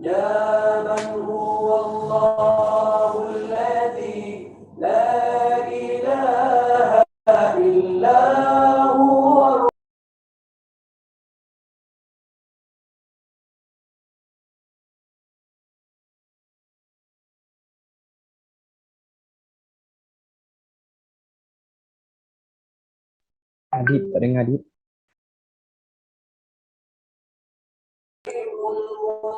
يا من هو الله الذي لا إله إلا هو. Adit, tak dengar Adit.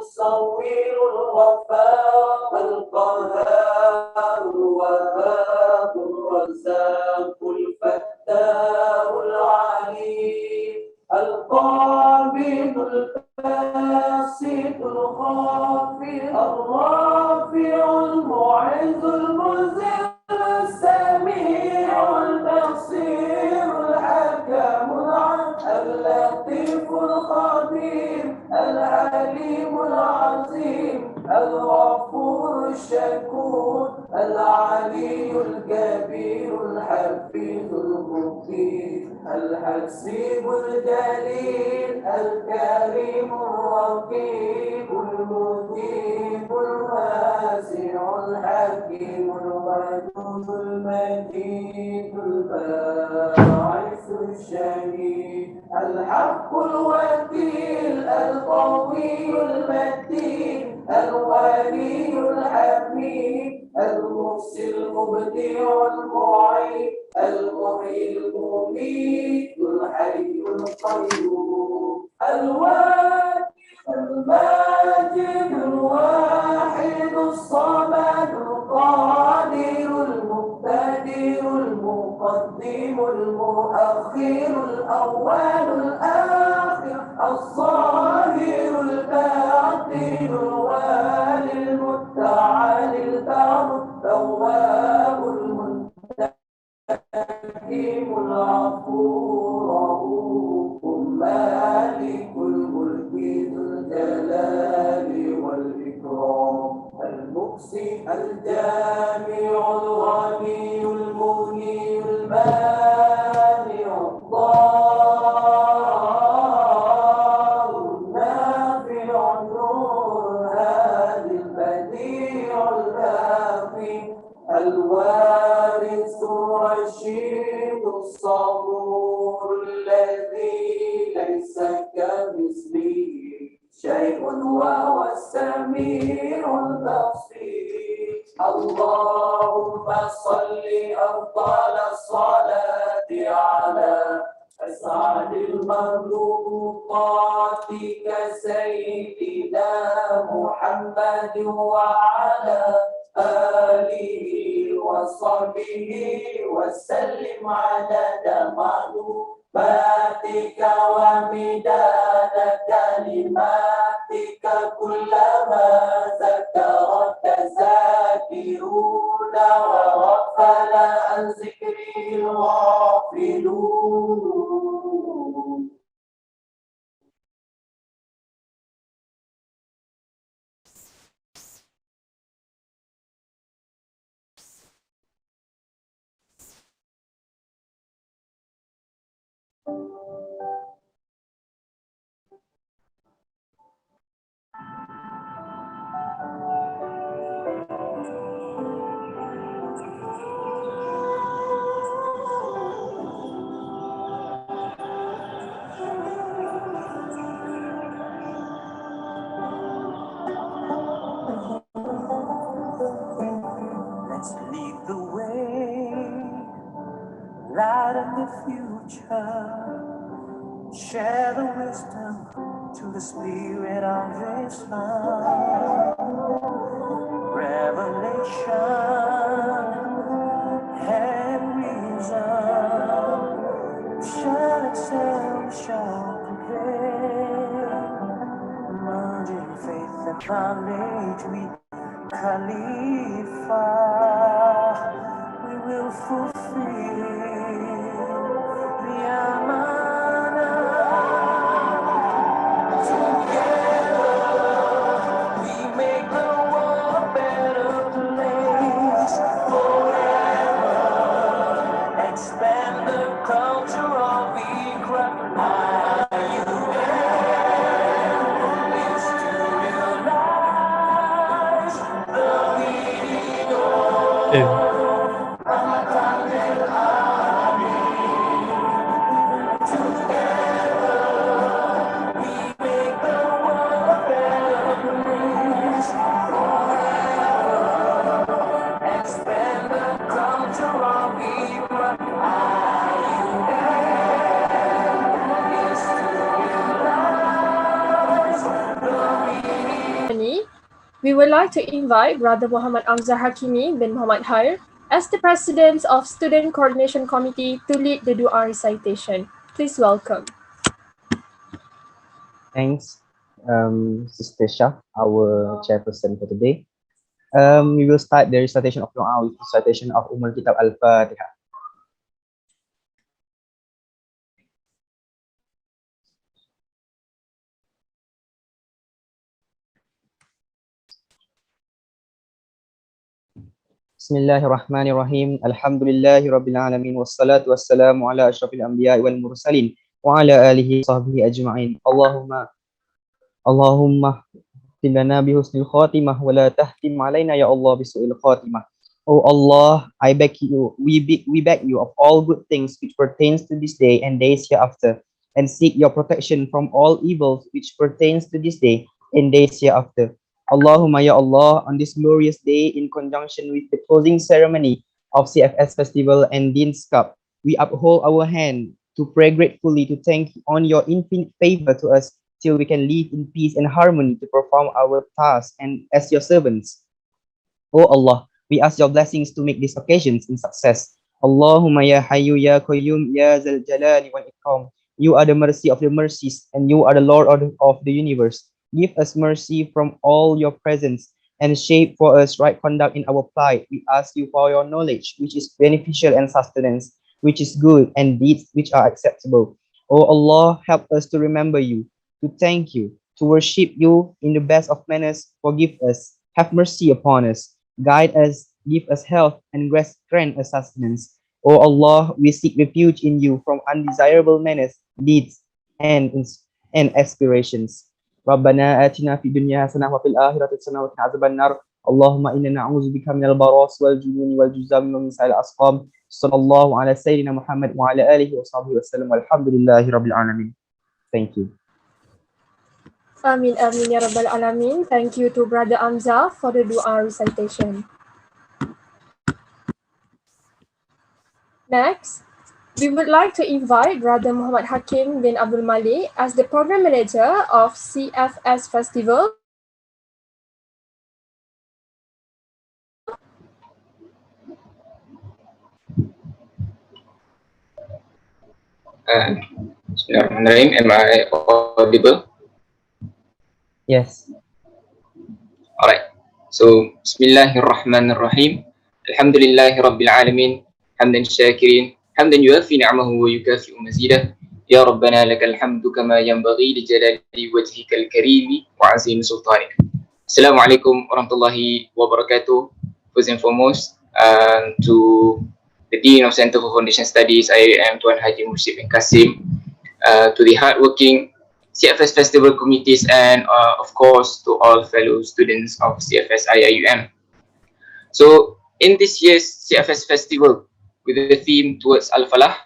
المصور الغفار القهار الوهاب الرزاق الفتاح العليم القابض الباسط الخافض الرافع المعز المذل السميع البصير الحكم اللطيف الخبير العليم العظيم الغفور الشكور العلي الكبير الحفيظ المقيت الحسيب الجليل الكريم الرقيب المجيب الواسع الحكيم الودود المجيد الباعث الشهيد الحق الوكيل القوي المتين الولي الحميد المحسن المبدع المعين المحيي المميت الحي القيوم الواجد الماجد الواحد الصمد القادر المقتدر المقدم المؤخر الأول الآخر الظاهر الباطن الوالي المتعالي البر التواب المنتقم العفو الرؤوف مالك الملك ذو الجلال والإكرام المحسن الجامع الغني المغني المانع الضار النافع النور هادي البديع الباقي الوارث الرشيد الصبور الذي ليس كمثله شيء وهو السميع البصير. اللهم صل أفضل الصلاة على أسعد المخلوقات كسيدنا محمد وعلى آله وصحبه وسلم عدد معلوماتك ومداد كلماتك كلما ذكرك ذاكرون وغفل عن ذكره الغافلون. Let's lead the way, light in the future, share the wisdom to the spirit of Islam. Revelation and reason shall excel, shall prevail. Merging faith and knowledge, we Khalifa, we will fulfill the amanah. Together we make the world a better place forever. Expand the culture of Iqra. IUM, we would like to invite Brother Muhammad Amzar Hakimi bin Muhammad Har as the President of Student Coordination Committee to lead the dua recitation. Please welcome. Thanks, Sister Shah, our chairperson for today. We will start the recitation of Dua with the recitation of Kitab Al-Fatihah. Bismillahirrahmanirrahim. Alhamdulillahi Rabbil Alamin. Wassalatu wassalamu ala ashrafil anbiya wal mursalin wa ala alihi wa sahbihi ajma'in. Allahumma lana bi husnil khatimah wa la tahtim alaina ya Allah bi su'il khatimah. Oh Allah, I beg you, we beg you of all good things which pertains to this day and days hereafter, and seek your protection from all evils which pertains to this day and days hereafter. Allahumma ya Allah, on this glorious day, in conjunction with the closing ceremony of CFS Festival and Dean's Cup, we uphold our hand to pray gratefully to thank you on your infinite favor to us till we can live in peace and harmony to perform our tasks and as your servants. O Allah, we ask your blessings to make these occasions in success. Allahumma ya hayyu ya qayyum ya zal jalali wal ikram. You are the mercy of the mercies and you are the Lord of the universe. Give us mercy from all your presence and shape for us right conduct in our plight. We ask you for your knowledge, which is beneficial, and sustenance, which is good, and deeds which are acceptable. O Allah, help us to remember you, to thank you, to worship you in the best of manners. Forgive us, have mercy upon us, guide us, give us health, and grant us sustenance. O Allah, we seek refuge in you from undesirable manners, deeds, and aspirations. Rabbana atina fid dunya hasanah wa fil akhirati hasanah wa qina adzaban nar. Allahumma inna na'udzu bika minal baras wal jununi wal juzami wa min sa'il asqam. Sallallahu ala sayyidina Muhammad wa ala alihi wa sahbihi wa sallam. Walhamdulillahi rabbil alamin. Thank you. Amin, amin, ya Rabbal Alamin. Thank you to Brother Amza for the dua recitation. Next, we would like to invite Brother Muhammad Hakim bin Abdul Malik as the Program Manager of CFS Festival. Bismillahirrahmanirrahim. Am I audible? Yes. Alright. So, Bismillahirrahmanirrahim. Alhamdulillahi Rabbil Alamin. Hamdan shakirin. Hamdan yuafi ni'amahu wa yukafi'u mazidah. Ya Rabbana lakal hamdu kama yanbaghi li jalali wajhikal karimi wa azim sultanik. Assalamualaikum warahmatullahi wabarakatuh. First and foremost, to the Dean of Center for Foundation Studies, IIUM Tuan Haji Mursyid bin Kasim, to the hardworking CFS Festival committees, and of course to all fellow students of CFS IIUM. So in this year's CFS Festival, with the theme towards Al-Falah,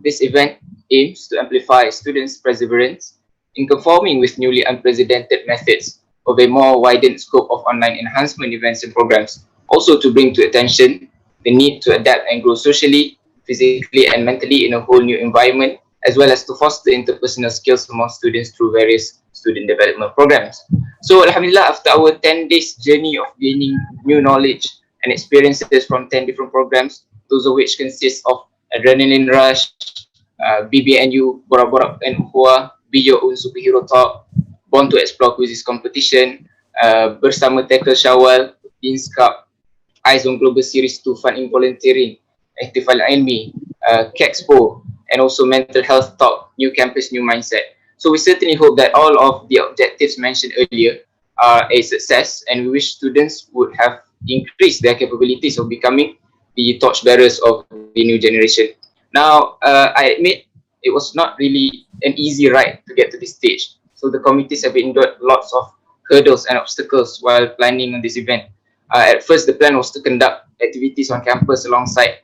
this event aims to amplify students' perseverance in conforming with newly unprecedented methods of a more widened scope of online enhancement events and programs, also to bring to attention the need to adapt and grow socially, physically, and mentally in a whole new environment, as well as to foster interpersonal skills among students through various student development programs. So Alhamdulillah, after our 10 days journey of gaining new knowledge and experiences from 10 different programs, those of which consist of Adrenaline Rush, BBNU, Borak-Borak and Ukhuwah, Be Your Own Superhero Talk, Born to Explore Quizzes Competition, Bersama Tackle Syawal, Dean's Cup, Eyes on Global Series 2 Fun in Volunteering, Active Al-Ilmi, Kexpo, and also Mental Health Talk, New Campus, New Mindset. So we certainly hope that all of the objectives mentioned earlier are a success, and we wish students would have increased their capabilities of becoming the torchbearers of the new generation. Now, I admit it was not really an easy ride to get to this stage. So the committees have endured lots of hurdles and obstacles while planning on this event. At first, the plan was to conduct activities on campus alongside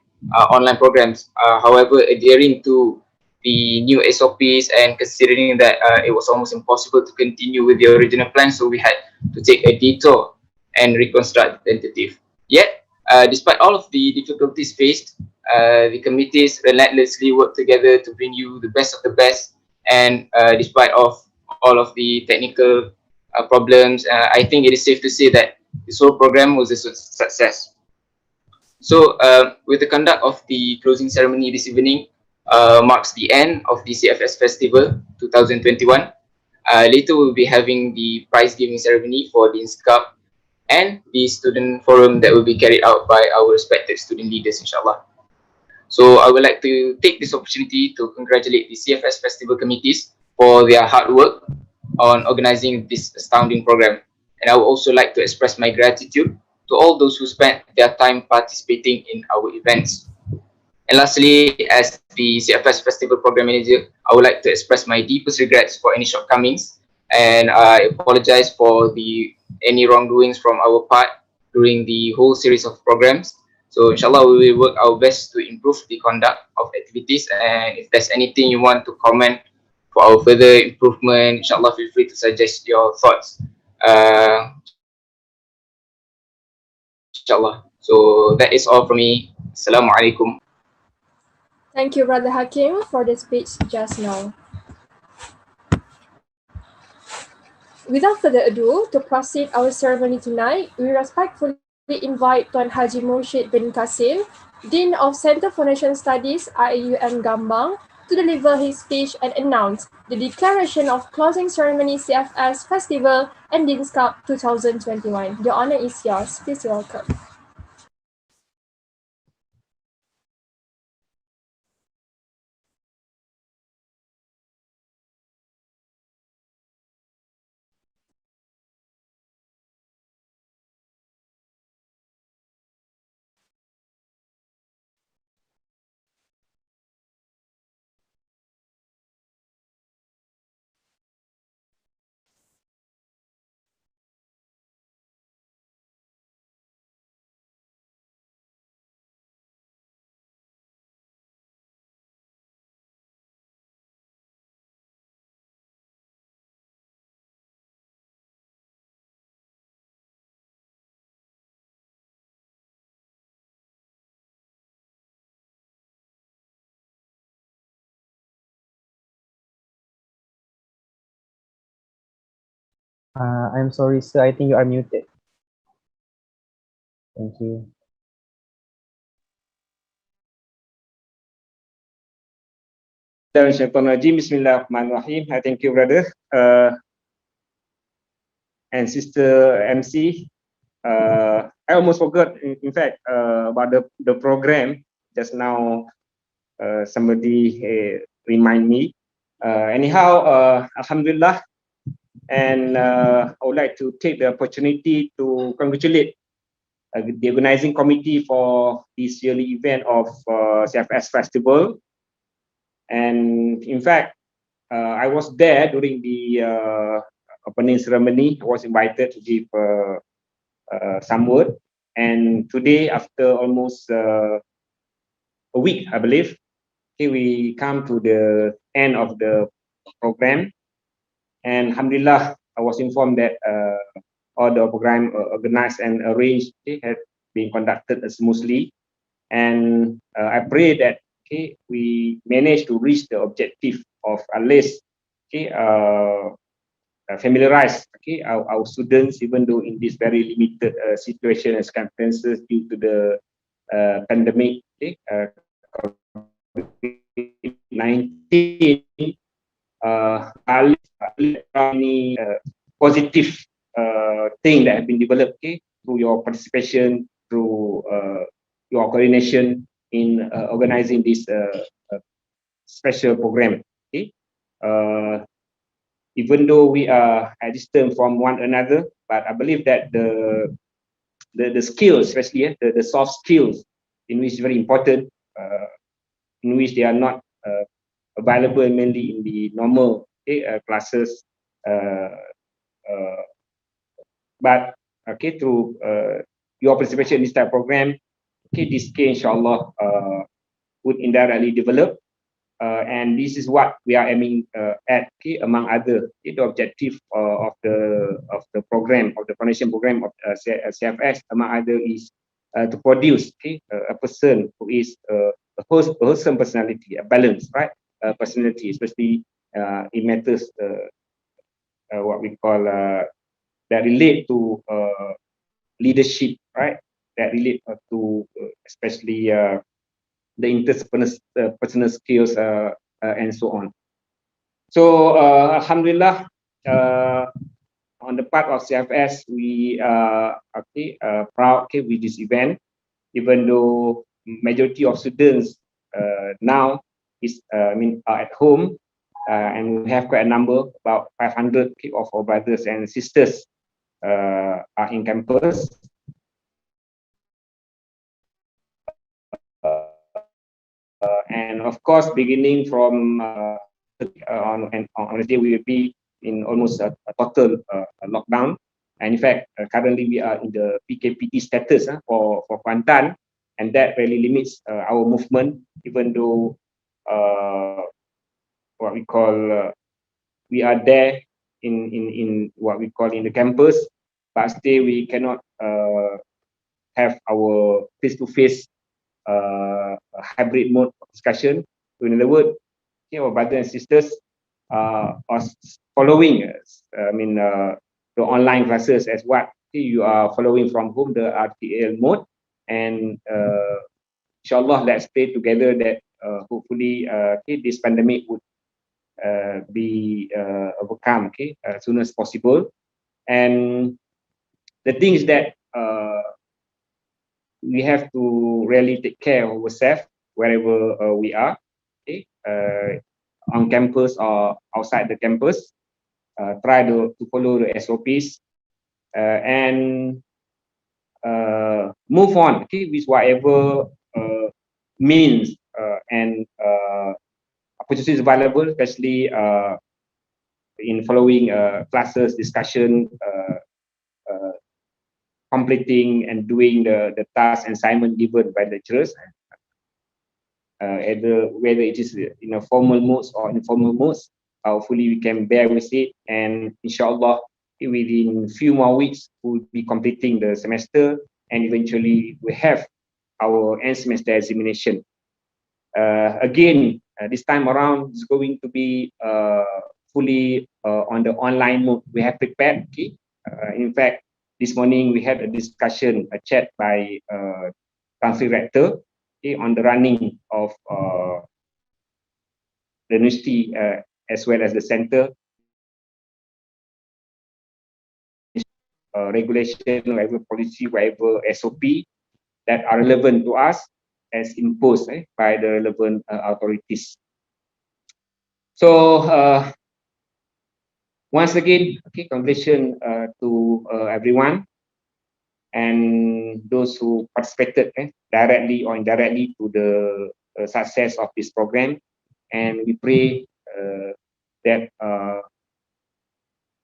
online programs. However, adhering to the new SOPs and considering that it was almost impossible to continue with the original plan, so we had to take a detour and reconstruct the tentative. Yet, despite all of the difficulties faced, the committees relentlessly worked together to bring you the best of the best, and despite of all of the technical problems, I think it is safe to say that this whole program was a success. So with the conduct of the closing ceremony this evening marks the end of the CFS Festival 2021. Later we'll be having the prize giving ceremony for the Dean's Cup and the student forum that will be carried out by our respected student leaders, inshallah. So I would like to take this opportunity to congratulate the CFS Festival committees for their hard work on organizing this astounding program. And I would also like to express my gratitude to all those who spent their time participating in our events. And lastly, as the CFS Festival Program Manager, I would like to express my deepest regrets for any shortcomings, and I apologize for any wrongdoings from our part during the whole series of programs. So inshallah, we will work our best to improve the conduct of activities, and if there's anything you want to comment for our further improvement, inshallah, feel free to suggest your thoughts. Inshallah. So that is all from me. Assalamualaikum. Thank you, Brother Hakim, for the speech just now. Without further ado, to proceed our ceremony tonight, we respectfully invite Tuan Haji Murshid bin Kasim, Dean of Center for Nation Studies IIUM Gambang, to deliver his speech and announce the declaration of closing ceremony CFS Festival and Dean's Cup 2021. The honor is yours. Please welcome. I'm sorry, sir. I think you are muted. Thank you. Bismillahirrahmanirrahim. I thank you, brother and sister MC. I almost forgot, in fact, about the program. Just now, somebody remind me. Anyhow, Alhamdulillah, and I would like to take the opportunity to congratulate the organizing committee for this yearly event of CFS Festival. And in fact, I was there during the opening ceremony. I was invited to give some word. And today, after almost a week, I believe, okay, we come to the end of the program. And alhamdulillah, I was informed that all the program organized and arranged had been conducted smoothly. And I pray that we manage to reach the objective of at least familiarize our students, even though in this very limited situation and circumstances due to the pandemic, COVID-19, any positive thing that have been developed through your participation, through your coordination in organizing this special program. Even though we are at distance from one another, but I believe that the skills, especially the soft skills, in which is very important, in which they are not available mainly in the normal classes, but through your participation in this type of program, this skill inshallah would indirectly develop, and this is what we are aiming at, among other the objective of the program, of the foundation program of CFS, among other is to produce a person who is a wholesome personality, a balanced personality, especially it matters what we call that relate to leadership, right? That relate to especially the interpersonal skills and so on. So Alhamdulillah, on the part of CFS, we are proud with this event, even though majority of students now is are at home, and we have quite a number, about 500 of our brothers and sisters are in campus. And of course, beginning from on Wednesday, we will be in almost a total lockdown. And in fact, currently we are in the PKPT status for Kuantan, and that really limits our movement, even though what we call we are there in what we call in the campus, but still we cannot have our face-to-face hybrid mode of discussion. So in other words, our brothers and sisters are following the online classes as what you are following from home, the RTL mode, and inshallah, let's pray together that hopefully this pandemic would be overcome as soon as possible. And the thing is that we have to really take care of ourselves wherever we are, on campus or outside the campus. Try to follow the SOPs and move on with whatever means and opportunities available, especially in following classes, discussion, completing and doing the task and assignment given by lecturers, whether it is in a formal modes or informal modes. Hopefully we can bear with it, and inshallah within few more weeks we'll be completing the semester, and eventually we have our end semester examination. Again, this time around it's going to be fully on the online mode. We have prepared. In fact, this morning we had a discussion, a chat by council rector on the running of the university as well as the center. Regulation, whatever policy, whatever SOP that are relevant to us as imposed by the relevant authorities. So once again, congratulations to everyone and those who participated directly or indirectly to the success of this program. And we pray that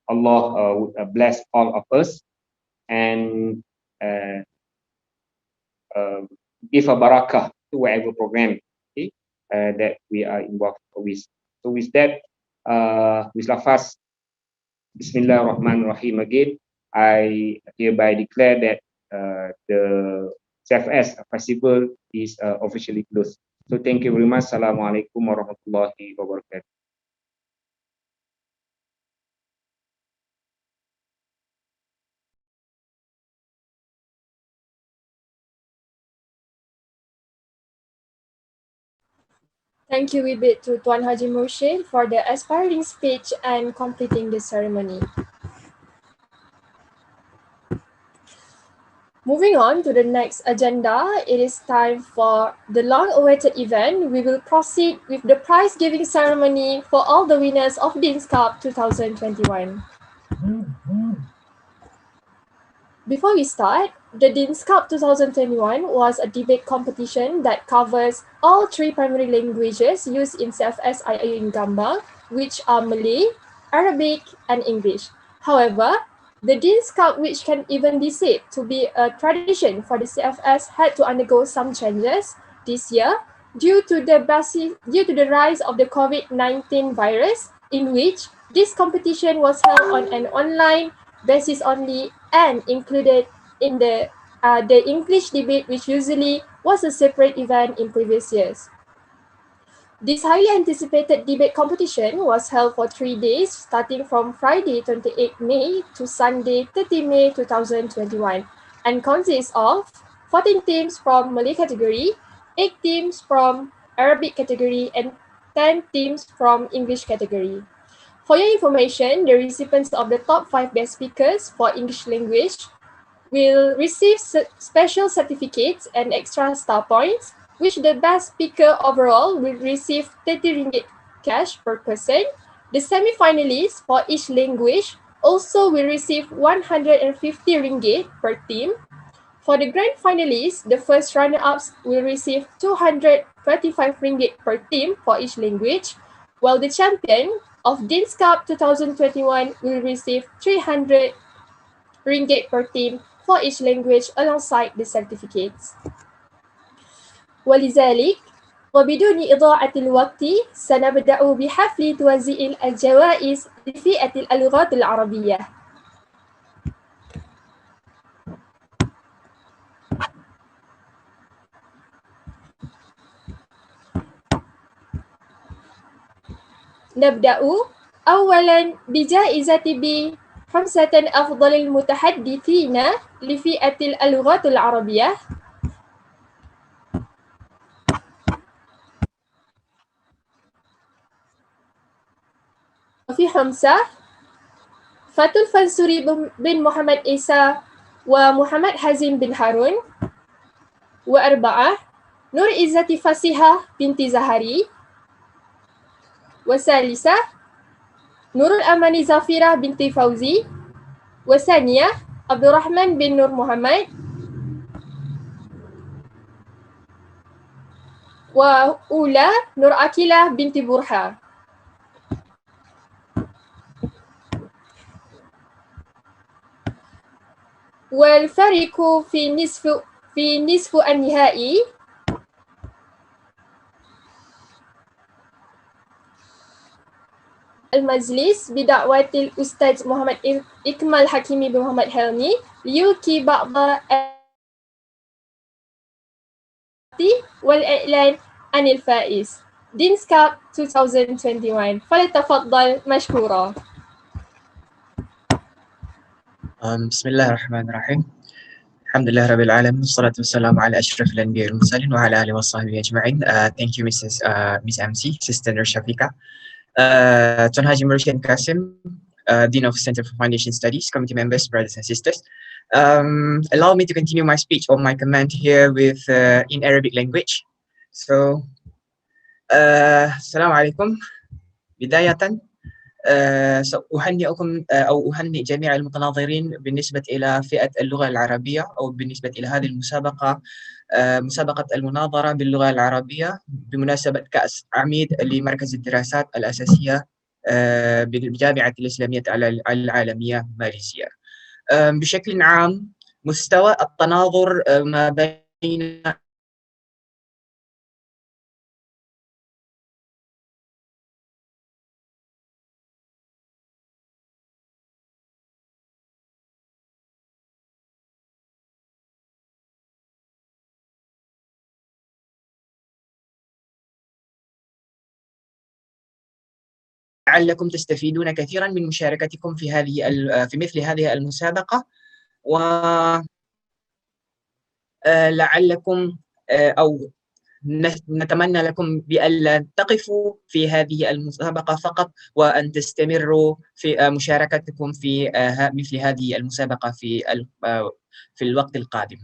Allah would bless all of us and give a barakah to whatever program that we are involved with. So with that, with lafaz Bismillahirrahmanirrahim again, I hereby declare that the CFS Festival is officially closed. So thank you very much. Assalamualaikum warahmatullahi wabarakatuh. Thank you, Wibit, to Tuan Haji Murshid for the aspiring speech and completing the ceremony. Moving on to the next agenda, it is time for the long-awaited event. We will proceed with the prize-giving ceremony for all the winners of Dean's Cup 2021. Before we start, the Dean's Cup 2021 was a debate competition that covers all three primary languages used in CFS IIUM Gambang, which are Malay, Arabic, and English. However, the Dean's Cup, which can even be said to be a tradition for the CFS, had to undergo some changes this year due to the rise of the COVID-19 virus, in which this competition was held on an online basis only and included in the English debate, which usually was a separate event in previous years. This highly anticipated debate competition was held for 3 days, starting from Friday 28 May to Sunday 30 May 2021, and consists of 14 teams from Malay category, 8 teams from Arabic category, and 10 teams from English category. For your information, the recipients of the top 5 best speakers for English language will receive special certificates and extra star points, which the best speaker overall will receive 30 ringgit cash per person. The semi-finalists for each language also will receive 150 ringgit per team. For the grand finalists, the first runner-ups will receive 235 ringgit per team for each language, while the champion of Dean's Cup 2021 will receive 300 ringgit per team for each language alongside the certificates. ولذلك وبدون إضاعة الوقت سنبدأ بحفل توزيع الجوائز لفئة اللغات العربية. نبدأ أولاً بجائزة بخمسة أفضل المتحدثين لفئة اللغات العربية. وفي 5 فاتو الفنسوري بن محمد إيسا ومحمد حازم بن هارون. و4 نور عزة فاسحة بنت زهري. وثالثة نور الأماني زافرة بنت فوزي. وثانية عبد الرحمن بن نور محمد. وأولى نور أكيلة بنت برحة. والفريق في نصف النهائي المجلس بدعوة الأستاذ محمد إكمال حكيمي بن محمد حلمي ليلقي بعض والإعلان عن الفائز Dean's Cup 2021 فليتفضل مشكورا. بسم الله الرحمن الرحيم. الحمد لله رب العالمين والصلاة والسلام على أشرف الأنبياء والمرسلين وعلى آله وصحبه أجمعين. Thank you Miss MC, Sister Nur Shafika, Tuan Haji Mursyid Kasim, Dean of Center for Foundation Studies, committee members, brothers and sisters. Allow me to continue my speech or my comment here with in Arabic language. So, Assalamualaikum. بداية سأهنئكم أو أهنئ جميع المتناظرين بالنسبة إلى فئة اللغة العربية أو بالنسبة إلى هذه المسابقة، مسابقة المناظرة باللغة العربية بمناسبة كأس عميد لمركز الدراسات الأساسية بالجامعة الإسلامية العالمية ماليزيا. بشكل عام مستوى التناظر ما بين لعلكم تستفيدون كثيرا من مشاركتكم في مثل هذه المسابقة، ولعلكم أو نتمنى لكم بألا تقفوا في هذه المسابقة فقط، وأن تستمروا في مشاركتكم في مثل هذه المسابقة في الوقت القادم.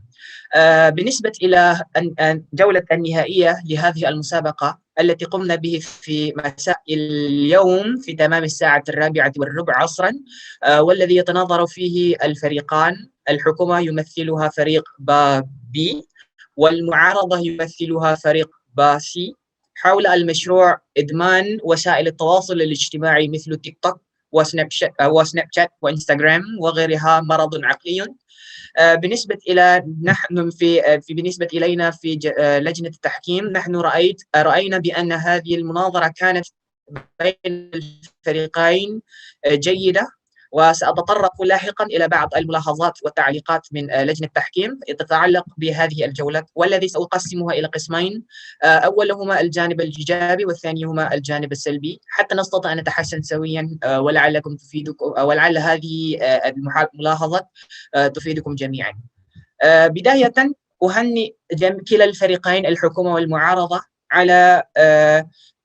بالنسبة إلى الجولة النهائية لهذه المسابقة التي قمنا به في مساء اليوم في تمام الساعة 4:15 عصرا، والذي يتناظر فيه الفريقان، الحكومة يمثلها فريق بي والمعارضة يمثلها فريق باسي، حول المشروع إدمان وسائل التواصل الاجتماعي مثل تيك توك وسناب شات وإنستغرام وغيرها مرض عقلي. بالنسبة إلى بالنسبة إلينا في لجنة التحكيم، نحن رأينا بأن هذه المناظرة كانت بين الفريقين جيدة، وسأتطرق لاحقا إلى بعض الملاحظات والتعليقات من لجنة التحكيم تتعلق بهذه الجولة، والذي سأقسمها إلى قسمين، أولهما الجانب الإيجابي والثاني هما الجانب السلبي، حتى نستطيع أن نتحسن سويا، ولعلكم تفيدكم، ولعل هذه الملاحظات تفيدكم جميعا. بداية أهنئ كلا الفريقين الحكومة والمعارضة على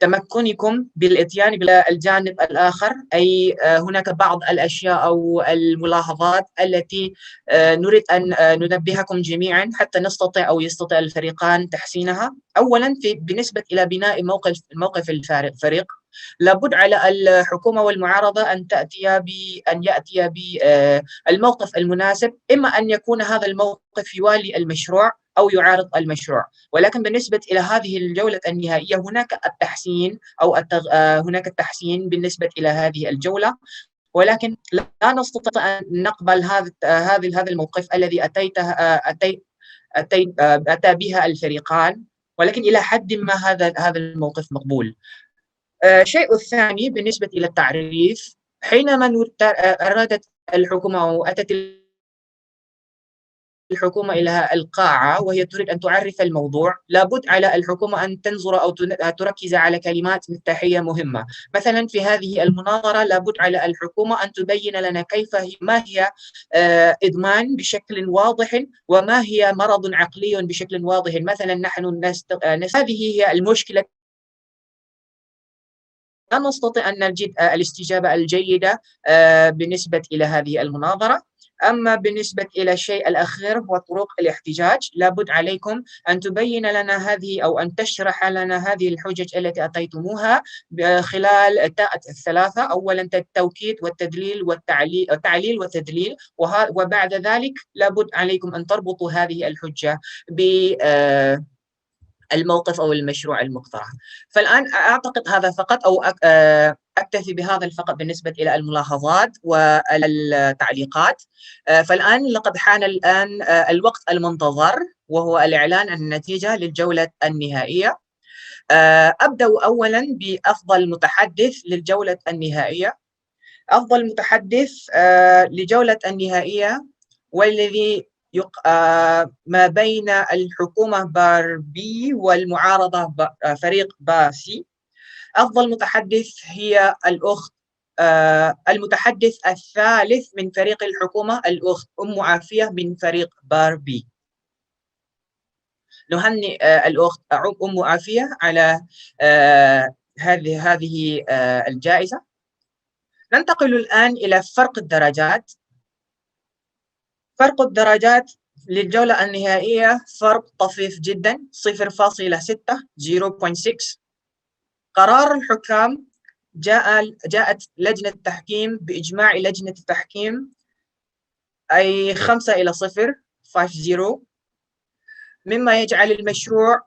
تمكنكم بالإتيان بالجانب الآخر، أي هناك بعض الأشياء أو الملاحظات التي نريد أن ننبهكم جميعا حتى نستطيع أو يستطيع الفريقان تحسينها. أولا بالنسبة إلى بناء موقف الفريق، لابد على الحكومة والمعارضة أن يأتي بالموقف المناسب، إما أن يكون هذا الموقف يوالي المشروع أو يعارض المشروع. ولكن بالنسبة إلى هذه الجولة النهائية هناك التحسين أو هناك التحسين بالنسبة إلى هذه الجولة، ولكن لا نستطيع أن نقبل هذا الموقف الذي أتى بها الفريقان، ولكن إلى حد ما هذا الموقف مقبول. الشيء الثاني بالنسبة إلى التعريف، حينما أرادت الحكومة أو أتت الحكومة إلى القاعة وهي تريد أن تعرف الموضوع، لابد على الحكومة أن تنظر أو تركز على كلمات مفتاحية مهمة. مثلا في هذه المناظرة لابد على الحكومة أن تبين لنا ما هي إدمان بشكل واضح، وما هي مرض عقلي بشكل واضح. مثلا نحن هذه هي المشكلة، لا نستطيع أن نجد الاستجابة الجيدة بالنسبة إلى هذه المناظرة. أما بالنسبة إلى الشيء الأخير هو طرق الاحتجاج، لابد عليكم أن تبين لنا هذه أو أن تشرح لنا هذه الحجج التي أتيتموها خلال الثلاثة. أولا التوكيد والتدليل والتعليل والتدليل، وبعد ذلك لابد عليكم أن تربطوا هذه الحجة الموقف أو المشروع المقترح. فالآن أعتقد هذا فقط، أو أكتفي بهذا فقط بالنسبة إلى الملاحظات والتعليقات. فالآن لقد حان الوقت المنتظر، وهو الإعلان عن النتيجة للجولة النهائية. أبدأ أولا بأفضل متحدث للجولة النهائية. أفضل متحدث لجولة النهائية والذي ما بين الحكومة بار بي والمعارضة فريق بار سي. أفضل متحدث هي الأخت المتحدث الثالث من فريق الحكومة، الأخت أم عافية من فريق بار بي. نهنئ الأخت أم عافية على هذه الجائزة. ننتقل الآن إلى فرق الدرجات. فرق الدرجات للجولة النهائية فرق طفيف جدا، 0.6 0.6. قرار الحكام جاءت لجنة التحكيم بإجماع لجنة التحكيم، أي 5-0 5-0، مما يجعل المشروع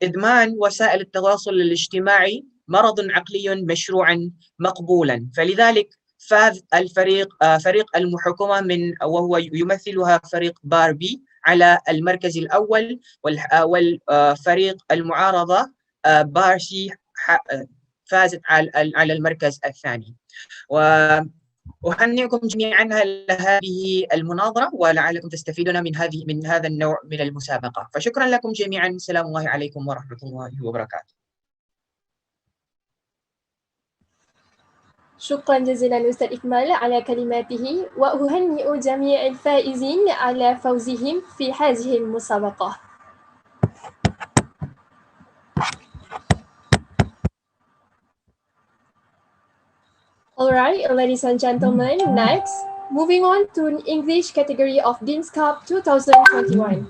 إدمان وسائل التواصل الاجتماعي مرض عقلي مشروعا مقبولا. فلذلك فاز فريق المحكمة وهو يمثلها فريق باربي على المركز الأول، والفريق المعارضة بارسي فازت على المركز الثاني. وأهنئكم جميعا على هذه المناظرة، ولعلكم تستفيدون من هذا النوع من المسابقة. فشكرا لكم جميعا. السلام الله عليكم ورحمة الله وبركاته. شكرا جزيلا أستاذ إكمال على كلماته، وأهنئ جميع الفائزين على فوزهم في هذه المسابقة. Alright, ladies and gentlemen, next, moving on to English category of Dean's Cup 2021.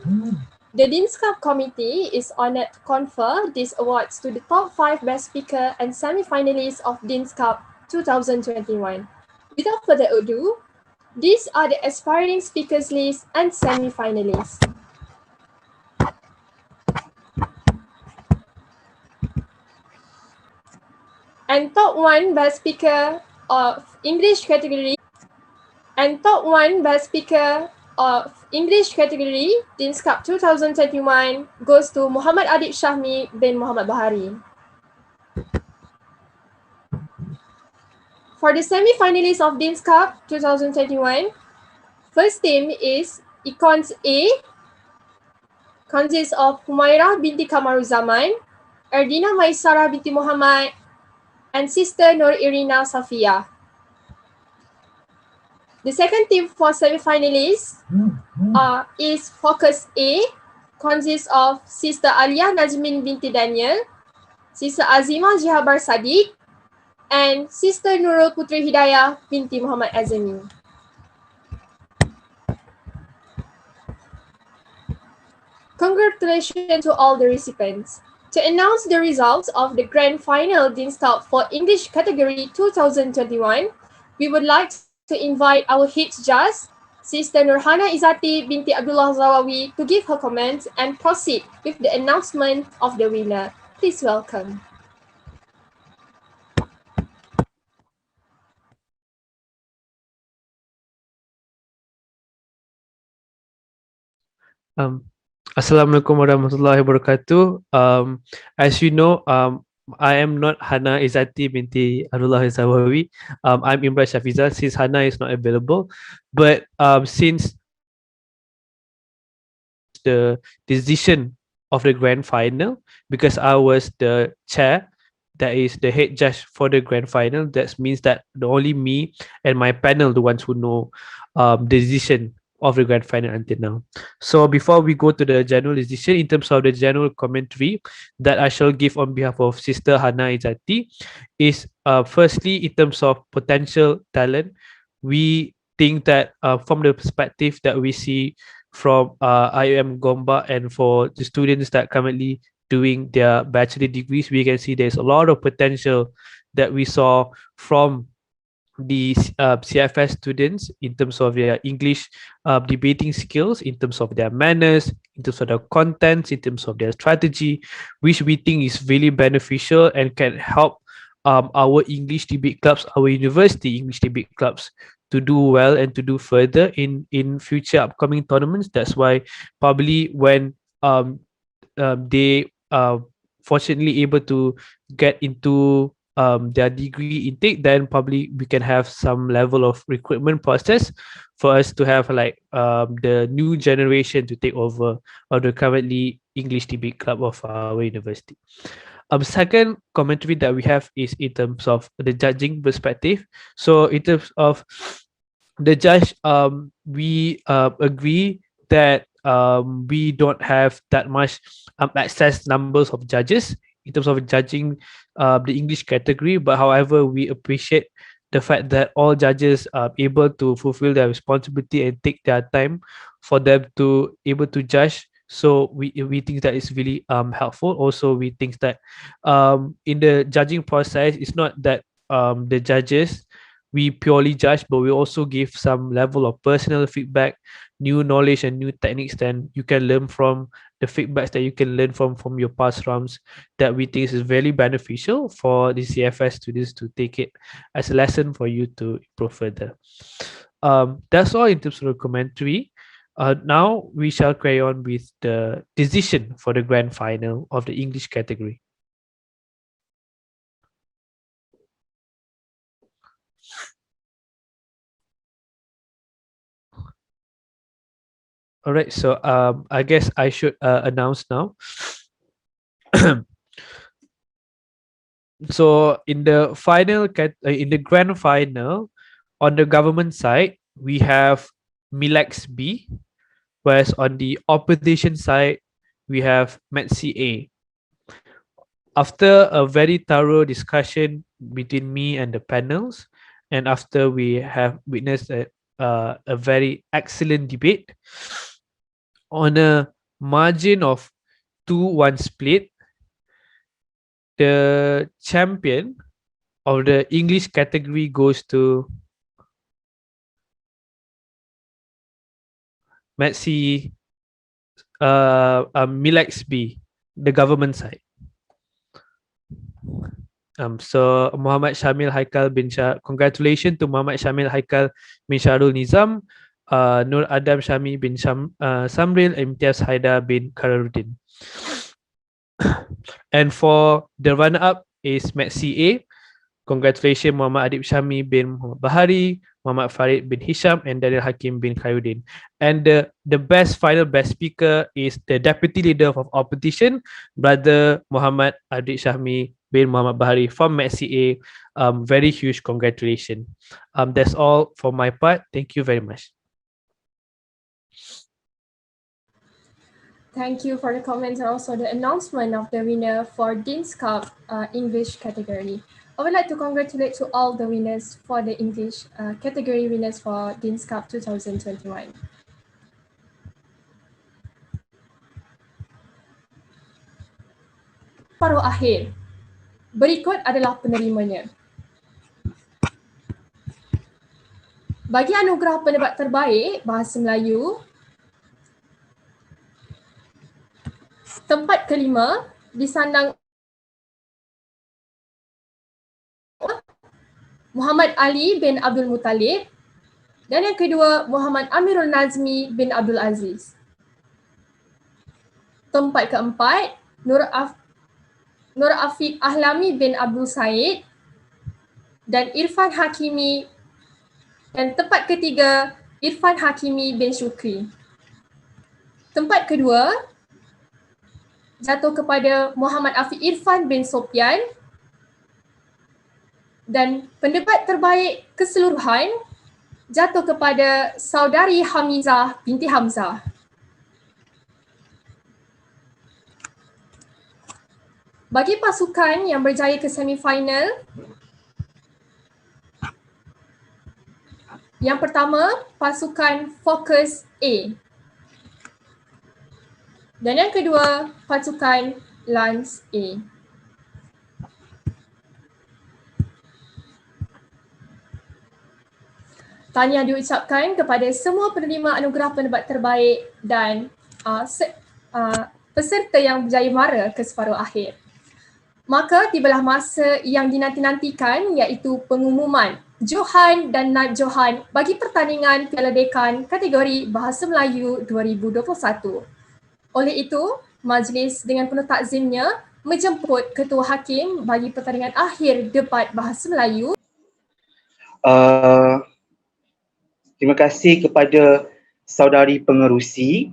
The Dean's Cup committee is honored to confer these awards to the top 5 best speaker and semi-finalists of Dean's Cup 2021. Without further ado, these are the aspiring speakers list and semi-finalists. And top 1 best speaker of English category. And top 1 best speaker of English category Dean's Cup 2021 goes to Muhammad Adib Shahmi bin Muhammad Bahari. For the semi-finalists of Dean's Cup 2021, first team is Econs A, consists of Humairah binti Kamaruzaman, Erdina Maisara binti Muhammad, and Sister Nur Irina Safia. The second team for semi-finalists is Focus A, consists of Sister Alia Najmin binti Daniel, Sister Azima Jihabar Sadiq, and Sister Nurul Putri Hidayah binti Muhammad Azami. Congratulations to all the recipients. To announce the results of the Grand Final Dean's Cup for English category 2021, we would like to invite our head judge, Sister Nurhana Izati binti Abdullah Zawawi, to give her comments and proceed with the announcement of the winner. Please welcome. Assalamualaikum warahmatullahi wabarakatuh. As you know, I am not Hana Izati binti Abdullah Zawawi. I'm Imran Shafiza since Hana is not available. But since the decision of the grand final, because I was the chair, that is the head judge for the grand final, that means that only me and my panel, the ones who know the decision of the grand final until now. So before we go to the general decision, in terms of the general commentary that I shall give on behalf of Sister Hana Izati is firstly, in terms of potential talent, we think that from the perspective that we see from IUM Gambang, and for the students that currently doing their bachelor degrees, we can see there's a lot of potential that we saw from the CFS students in terms of their English debating skills, in terms of their manners, in terms of their contents, in terms of their strategy, which we think is really beneficial and can help our English debate clubs, our university English debate clubs, to do well and to do further in future upcoming tournaments. That's why probably when they fortunately able to get into their degree intake, then probably we can have some level of recruitment process for us to have like the new generation to take over of the currently English debate club of our university. Second commentary that we have is in terms of the judging perspective. So in terms of the judge, we agree that we don't have that much access numbers of judges in terms of judging the English category, but however, we appreciate the fact that all judges are able to fulfill their responsibility and take their time for them to able to judge. So we think that is really helpful. Also, we think that in the judging process, it's not that the judges we purely judge, but we also give some level of personal feedback, new knowledge and new techniques then you can learn from the feedbacks that you can learn from your past rounds, that we think is very beneficial for the CFS students to take it as a lesson for you to improve further. That's all in terms of the commentary. Now we shall carry on with the decision for the grand final of the English category. All right, so I guess I should announce now. So in the in the grand final, on the government side, we have Milex B, whereas on the opposition side, we have METC A. After a very thorough discussion between me and the panels, and after we have witnessed a very excellent debate on a margin of 2-1 split, the champion of the English category goes to METC Milex B, the government side. So Muhammad Shamil Haikal bin congratulations to Muhammad Shamil Haikal bin Sharul Nizam, Nur Adam Shami bin Samril, Imtiaz Haidar bin Kararuddin. And for the runner-up is METC A, Congratulations Muhammad Adib Syami bin Muhammad Bahari, Muhammad Farid bin Hisham, and Daniel Hakim bin Khairuddin. And the best speaker is the Deputy Leader of Opposition, Brother Muhammad Adib Syami bin Muhammad Bahari from MCA. Very huge congratulations. That's all for my part. Thank you very much. Thank you for the comments and also the announcement of the winner for Dean's Cup English category. I would like to congratulate to all the winners for the English category winners for Dean's Cup 2021. Paruh akhir. Berikut adalah penerimanya. Bagi anugerah pendebat terbaik Bahasa Melayu, tempat kelima disandang Muhammad Ali bin Abdul Muttalib dan yang kedua Muhammad Amirul Nazmi bin Abdul Aziz. Tempat keempat Nur Afiq Ahlami bin Abdul Said dan Irfan Hakimi, dan tempat ketiga Irfan Hakimi bin Syukri. Tempat kedua jatuh kepada Muhammad Afiq Irfan bin Sopyan, dan pendebat terbaik keseluruhan jatuh kepada saudari Hamizah binti Hamzah. Bagi pasukan yang berjaya ke semifinal, yang pertama pasukan Fokus A dan yang kedua pasukan Lance A. Tahniah diucapkan kepada semua penerima anugerah pendebat terbaik dan peserta yang berjaya mara ke separuh akhir. Maka tibalah masa yang dinanti-nantikan, iaitu pengumuman Johan dan Naib Johan bagi pertandingan Piala Dekan kategori Bahasa Melayu 2021. Oleh itu, majlis dengan penuh takzimnya menjemput Ketua Hakim bagi pertandingan akhir debat Bahasa Melayu. Terima kasih kepada saudari pengerusi.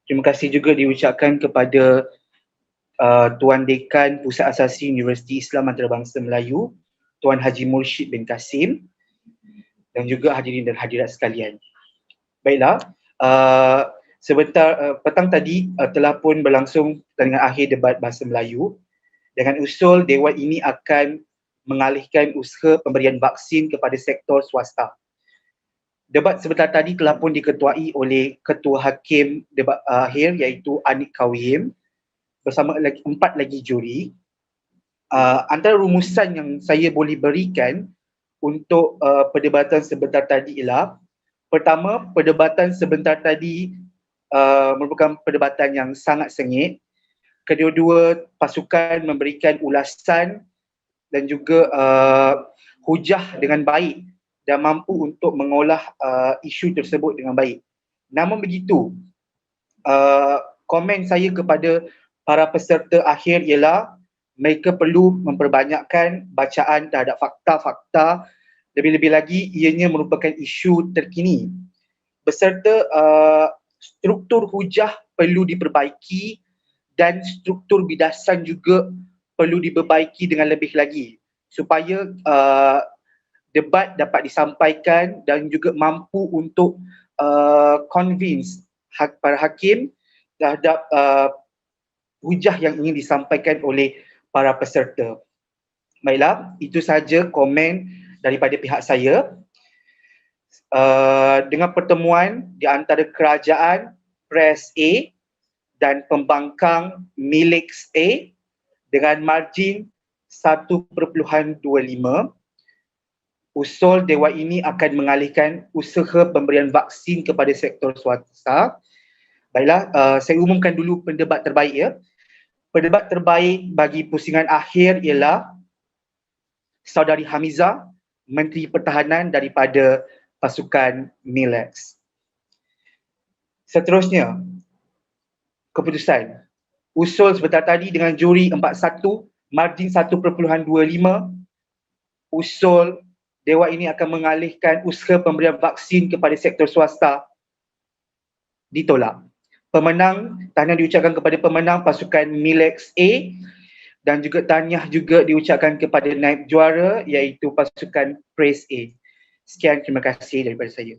Terima kasih juga diucapkan kepada Tuan Dekan Pusat Asasi Universiti Islam Antarabangsa Melayu, Tuan Haji Mursyid bin Kasim, dan juga hadirin dan hadirat sekalian. Baiklah, sebentar petang tadi telah pun berlangsung pertandingan akhir debat Bahasa Melayu. Dengan usul dewan ini akan mengalihkan usaha pemberian vaksin kepada sektor swasta. Debat sebentar tadi telah pun diketuai oleh Ketua Hakim debat akhir, iaitu Anik Kawim, bersama 4 lagi juri. Antara rumusan yang saya boleh berikan untuk perdebatan sebentar tadi ialah, pertama, perdebatan sebentar tadi merupakan perdebatan yang sangat sengit. Kedua-dua pasukan memberikan ulasan dan juga hujah dengan baik dan mampu untuk mengolah isu tersebut dengan baik. Namun begitu, komen saya kepada para peserta akhir ialah mereka perlu memperbanyakkan bacaan terhadap fakta-fakta, lebih-lebih lagi ianya merupakan isu terkini. Beserta struktur hujah perlu diperbaiki dan struktur bidasan juga perlu diperbaiki dengan lebih lagi supaya debat dapat disampaikan dan juga mampu untuk convince para hakim terhadap hujah yang ingin disampaikan oleh para peserta. Baiklah, itu sahaja komen daripada pihak saya. Dengan pertemuan di antara kerajaan Press A dan pembangkang milik A dengan margin 1.25, usul dewan ini akan mengalihkan usaha pemberian vaksin kepada sektor swasta. Baiklah, saya umumkan dulu pendebat terbaik ya. Pendebat terbaik bagi pusingan akhir ialah Saudari Hamizah, Menteri Pertahanan daripada pasukan Milex. Seterusnya, keputusan. Usul sebentar tadi dengan juri 41 margin 1.25, usul Dewan ini akan mengalihkan usaha pemberian vaksin kepada sektor swasta ditolak. Pemenang, tahniah diucapkan kepada pemenang pasukan Milex A, dan juga tahniah juga diucapkan kepada naib juara iaitu pasukan Praise A. Sekian, terima kasih daripada saya.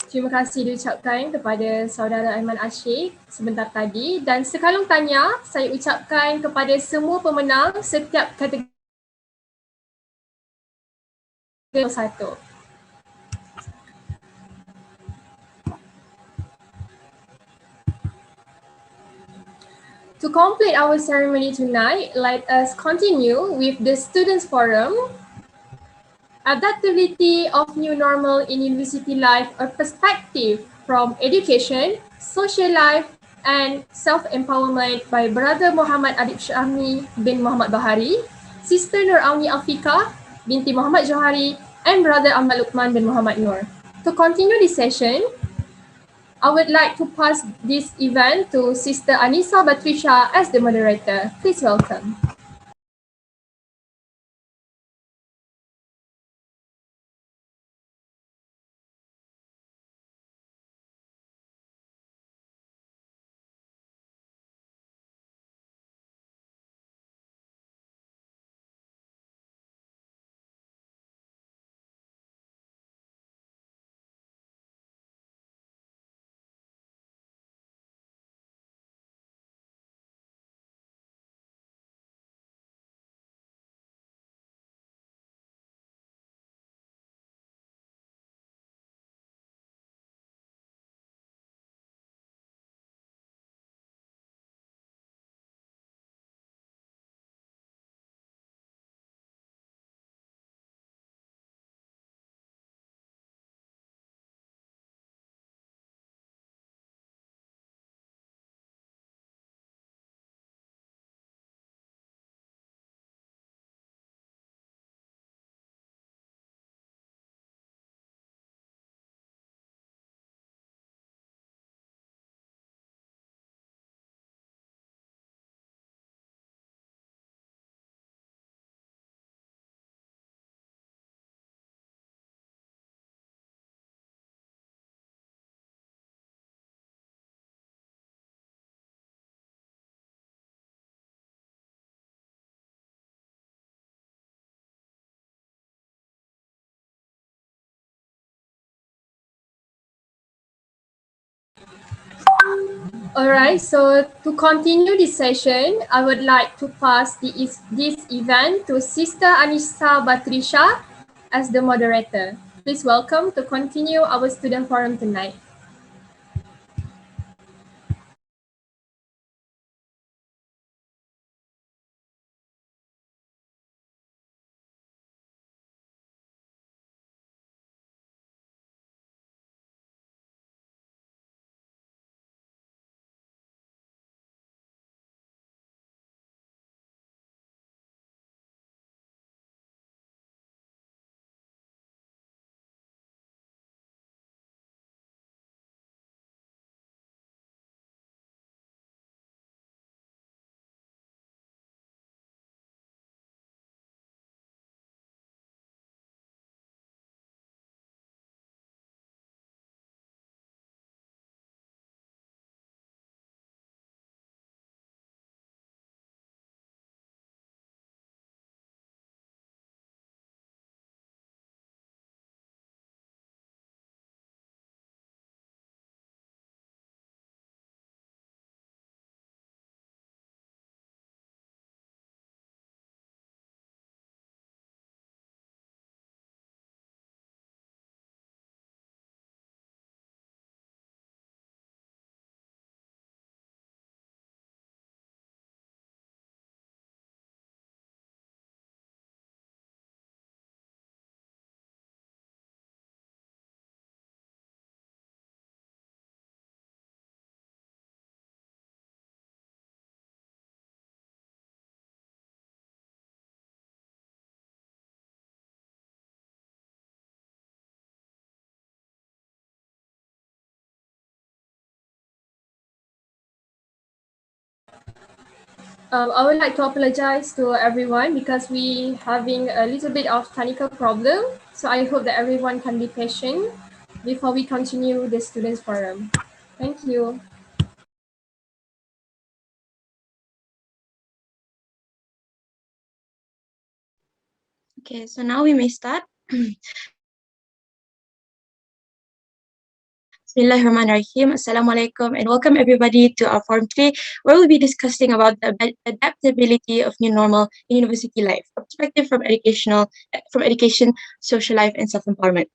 Terima kasih diucapkan kepada saudara Aiman Ashik sebentar tadi, dan sekalung tahniah saya ucapkan kepada semua pemenang setiap kategori satu. To complete our ceremony tonight, let us continue with the Students' Forum, Adaptability of New Normal in University Life, a Perspective from Education, Social Life and Self-Empowerment by Brother Muhammad Adib Syahmi bin Muhammad Bahari, Sister Nur Auni Afika binti Muhammad Johari, and Brother Ahmad Luqman bin Muhammad Nur. To continue this session, I would like to pass this event to Sister Anissa Batrisha as the moderator. Please welcome. Alright, so to continue this session, I would like to pass this event to Sister Anissa Batrisha as the moderator. Please welcome to continue our student forum tonight. I would like to apologize to everyone because we having a little bit of technical problem. So I hope that everyone can be patient before we continue the students forum. Thank you. Okay, so now we may start. Bismillahirrahmanirrahim. Assalamualaikum and welcome everybody to our forum today where we'll be discussing about the adaptability of new normal in university life, a perspective from education, social life and self-empowerment.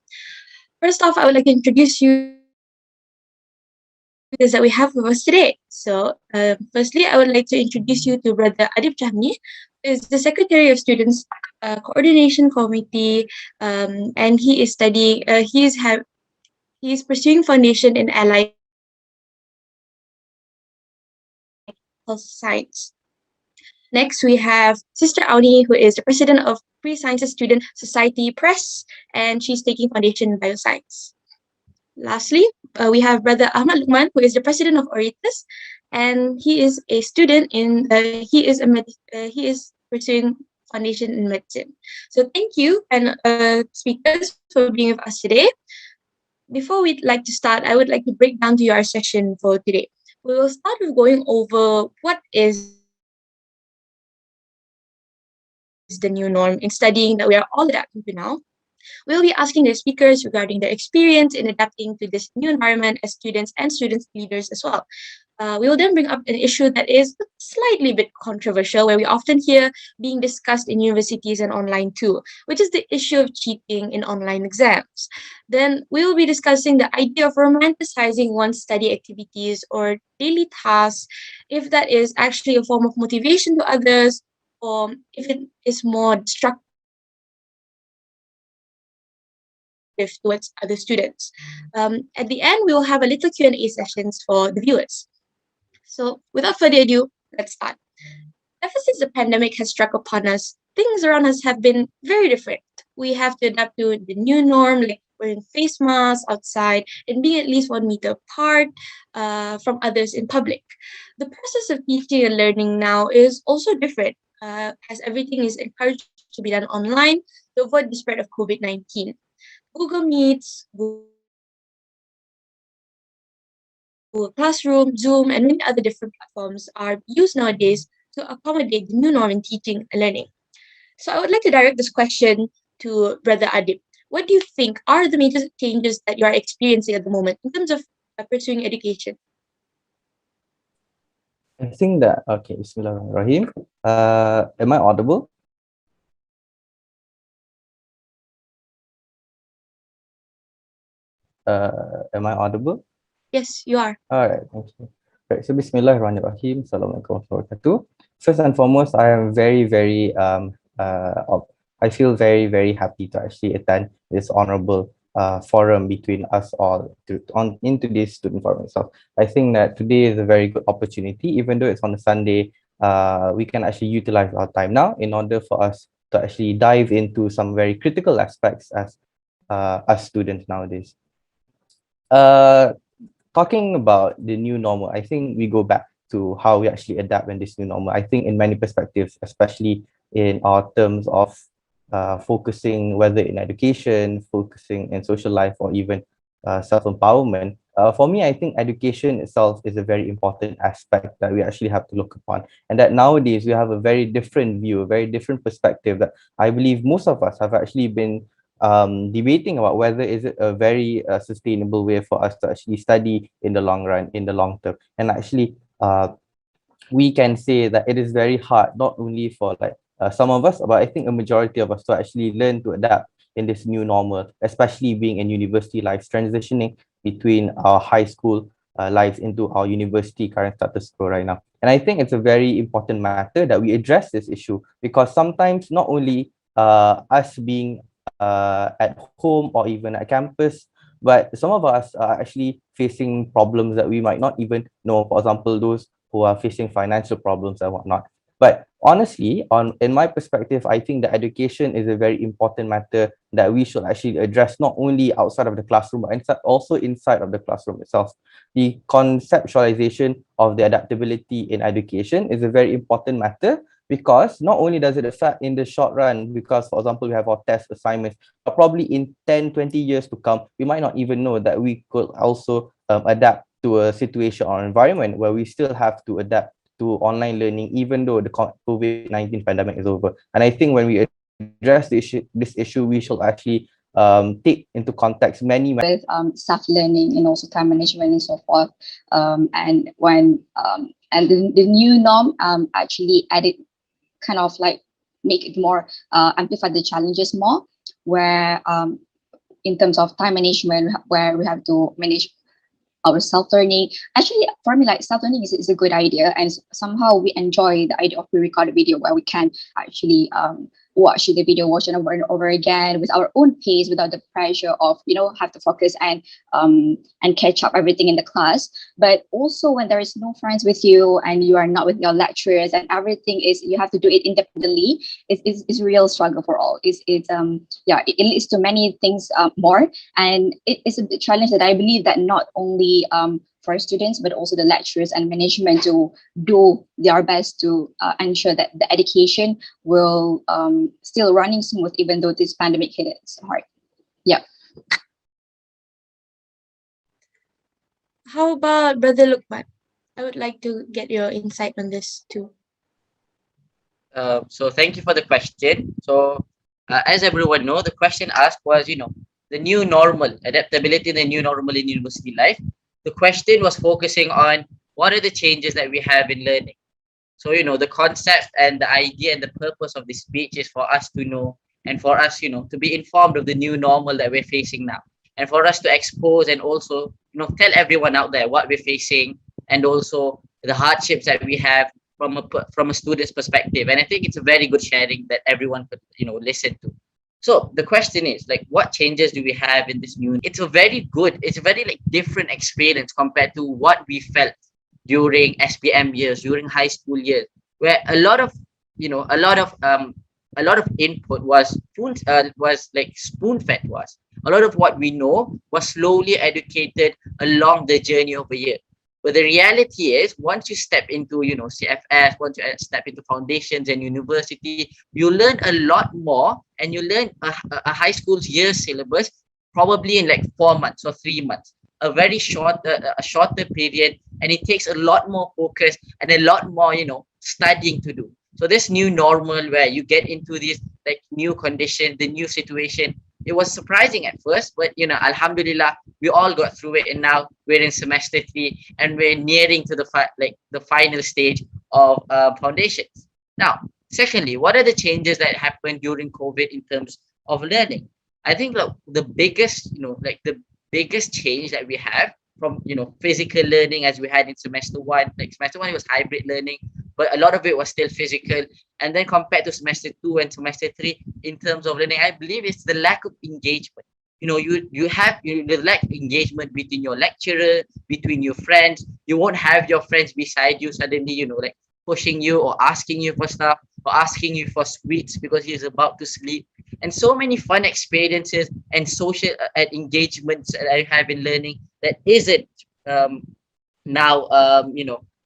First off, I would like to introduce you is that we have with us today. So firstly, I would like to introduce you to Brother Adib Jahmi, who is the Secretary of Students Coordination Committee, and he is studying. He is pursuing foundation in allied health science. Next, we have Sister Auni, who is the president of Pre-Sciences Student Society Press, and she's taking foundation in bioscience. Lastly, we have Brother Ahmad Lukman, who is the president of Oritas, and he is a student in. He is pursuing foundation in medicine. So thank you and speakers for being with us today. Before we'd like to start, I would like to break down to you our session for today. We will start with going over what is the new norm in studying that we are all adapting to now. We'll be asking the speakers regarding their experience in adapting to this new environment as students and student leaders as well. We will then bring up an issue that is slightly bit controversial, where we often hear being discussed in universities and online too, which is the issue of cheating in online exams. Then we will be discussing the idea of romanticizing one's study activities or daily tasks, if that is actually a form of motivation to others, or if it is more destructive towards other students. At the end, we will have a little Q&A sessions for the viewers. So without further ado, let's start. Ever since the pandemic has struck upon us, things around us have been very different. We have to adapt to the new norm, like wearing face masks outside and being at least 1 meter apart from others in public. The process of teaching and learning now is also different, as everything is encouraged to be done online to avoid the spread of COVID-19. Google Meets, Google Classroom, Zoom, and many other different platforms are used nowadays to accommodate the new norm in teaching and learning. So I would like to direct this question to Brother Adib. What do you think are the major changes that you are experiencing at the moment in terms of pursuing education? I think that, okay, Bismillahirrahmanirrahim. Am I audible? Am I audible? Yes, you are. All right, thank you. Right, so Bismillahirrahmanirrahim. Assalamualaikum warahmatullahi wabarakatuh. First and foremost, I am I feel very happy to actually attend this honorable forum between us all into this student forum itself. I think that today is a very good opportunity, even though it's on a Sunday. We can actually utilize our time now in order for us to actually dive into some very critical aspects as students nowadays. Talking about the new normal, I think we go back to how we actually adapt in this new normal. I think in many perspectives, especially in our terms of focusing whether in education, focusing in social life, or even self-empowerment. For me, I think education itself is a very important aspect that we actually have to look upon. And that nowadays we have a very different view, a very different perspective that I believe most of us have actually been debating about whether is it a very sustainable way for us to actually study in the long run, in the long term. And actually, we can say that it is very hard, not only for like some of us, but I think a majority of us to actually learn to adapt in this new normal, especially being in university lives, transitioning between our high school lives into our university current status quo right now. And I think it's a very important matter that we address this issue, because sometimes not only us being at home or even at campus, but some of us are actually facing problems that we might not even know. For example, those who are facing financial problems and whatnot. But honestly, in my perspective, I think that education is a very important matter that we should actually address not only outside of the classroom, but also inside of the classroom itself. The conceptualization of the adaptability in education is a very important matter, because not only does it affect in the short run, because for example, we have our test assignments, but probably in 10, 20 years to come, we might not even know that we could also adapt to a situation or environment where we still have to adapt to online learning, even though the COVID-19 pandemic is over. And I think when we address this issue, we shall actually take into context many with self-learning and also time management and so forth. And when and the new norm actually added kind of like make it more amplify the challenges more, where in terms of time management, where we have to manage our self-learning. Actually, for me, like self-learning is a good idea, and somehow we enjoy the idea of pre-recorded video where we can actually watch the video, watch it over and over again with our own pace, without the pressure of have to focus and catch up everything in the class. But also when there is no friends with you and you are not with your lecturers and everything is you have to do it independently, it's a real struggle for all. It leads to many things more, and it's a challenge that I believe that not only for students, but also the lecturers and management to do their best to ensure that the education will still running smooth, even though this pandemic hit it hard. Yeah. How about Brother Lukman? I would like to get your insight on this too. So thank you for the question. So as everyone know, the question asked was, the new normal, adaptability in the new normal in university life. The question was focusing on what are the changes that we have in learning. So, the concept and the idea and the purpose of this speech is for us to know and for us, to be informed of the new normal that we're facing now. And for us to expose and also, tell everyone out there what we're facing and also the hardships that we have from a student's perspective. And I think it's a very good sharing that everyone could, listen to. So the question is, what changes do we have in this new? It's a very different experience compared to what we felt during SPM years, during high school years, where a lot of input was spoon-fed to us. A lot of what we know was slowly educated along the journey of a year. But the reality is, once you step into, CFS, once you step into foundations and university, you learn a lot more, and you learn a high school's year syllabus probably in 4 months or 3 months, a very shorter period, and it takes a lot more focus and a lot more, studying to do. So this new normal where you get into this new condition, the new situation, it was surprising at first, but alhamdulillah, we all got through it, and now we're in semester 3 and we're nearing to the final stage of foundations. Now, secondly, what are the changes that happened during COVID in terms of learning? I think the biggest change that we have from physical learning as we had in semester 1. Semester 1 it was hybrid learning, but a lot of it was still physical. And then compared to semester 2 and semester 3 in terms of learning, I believe it's the lack of engagement. You have the lack of engagement between your lecturer, between your friends. You won't have your friends beside you suddenly, pushing you or asking you for stuff or asking you for sweets because he's about to sleep. And so many fun experiences and social engagements that I have in learning that isn't now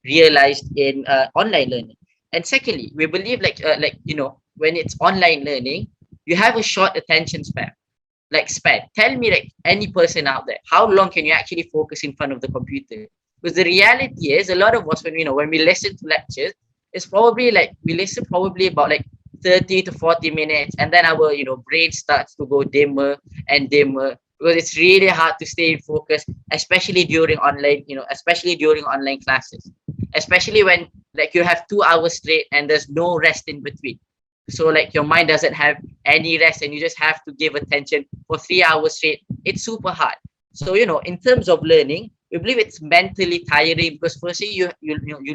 realized in online learning. And secondly, we believe when it's online learning, you have a short attention span. Tell me, any person out there, how long can you actually focus in front of the computer? Because the reality is, a lot of us, when we listen to lectures, it's probably we listen probably about 30 to 40 minutes, and then our brain starts to go dimmer and dimmer, because it's really hard to stay in focus, especially during online classes, especially when you have 2 hours straight and there's no rest in between. So your mind doesn't have any rest and you just have to give attention for 3 hours straight. It's super hard. So in terms of learning, we believe it's mentally tiring, because firstly you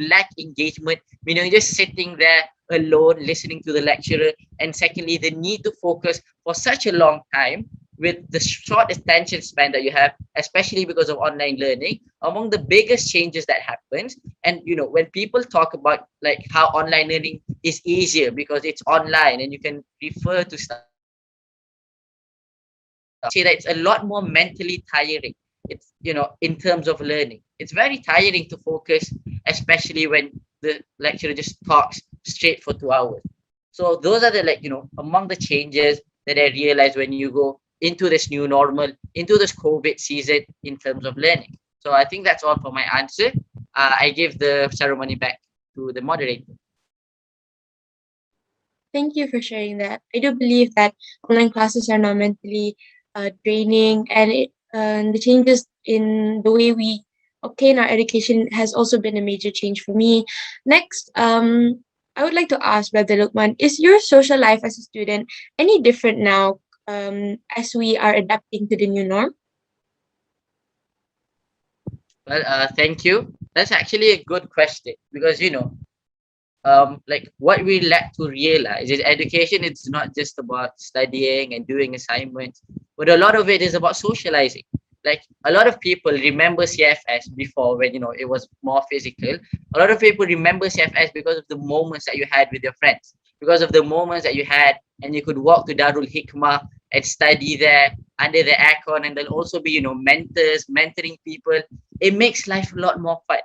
lack engagement, you're just sitting there alone listening to the lecturer, and secondly the need to focus for such a long time with the short attention span that you have, especially because of online learning, among the biggest changes that happens. And when people talk about like how online learning is easier because it's online and you can refer to stuff, say that it's a lot more mentally tiring. It's in terms of learning, it's very tiring to focus, especially when the lecturer just talks straight for 2 hours. So those are the among the changes that I realized when you go into this new normal, into this COVID season in terms of learning. So I think that's all for my answer. I give the ceremony back to the moderator. Thank you for sharing that. I do believe that online classes are not mentally draining, and the changes in the way we obtain our education has also been a major change for me. Next, I would like to ask Brother Lukman, is your social life as a student any different now as we are adapting to the new norm? Well, thank you. That's actually a good question because like what we lack to realize is education. It's not just about studying and doing assignments, but a lot of it is about socializing. Like a lot of people remember CFS before when it was more physical. A lot of people remember CFS because of the moments that you had with your friends, because of the moments that you had, and you could walk to Darul Hikmah and study there under the aircon, and there'll also be mentors mentoring people. It makes life a lot more fun.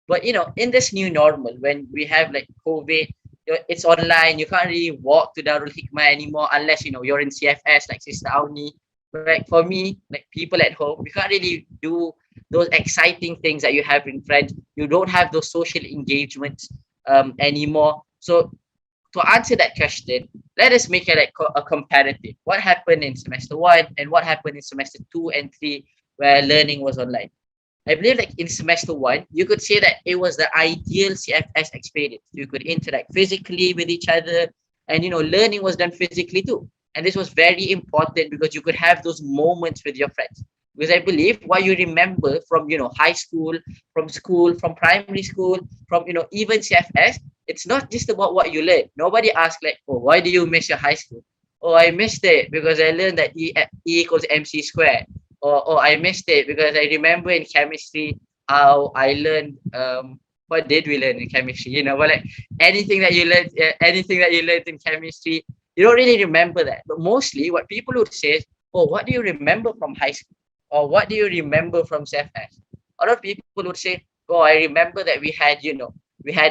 But in this new normal, when we have like COVID, it's online. You can't really walk to Darul Hikmah anymore unless you're in CFS like Sister Auni. Like for me, like people at home, you can't really do those exciting things that you have in friends. You don't have those social engagements anymore. So to answer that question, let us make it a comparative. What happened in semester 1 and what happened in semester 2 and 3 where learning was online? I believe like in semester 1, you could say that it was the ideal CFS experience. You could interact physically with each other, and learning was done physically too. And this was very important because you could have those moments with your friends. Because I believe what you remember from high school, from primary school, from even CFS, it's not just about what you learn. Nobody asks like, oh, why do you miss your high school? Oh, I missed it because I learned that E equals MC squared. Or I missed it because I remember in chemistry how I learned what did we learn in chemistry? But like anything that you learned in chemistry, you don't really remember that. But mostly what people would say is, oh, what do you remember from high school? Or what do you remember from CFS? A lot of people would say, oh, I remember that we had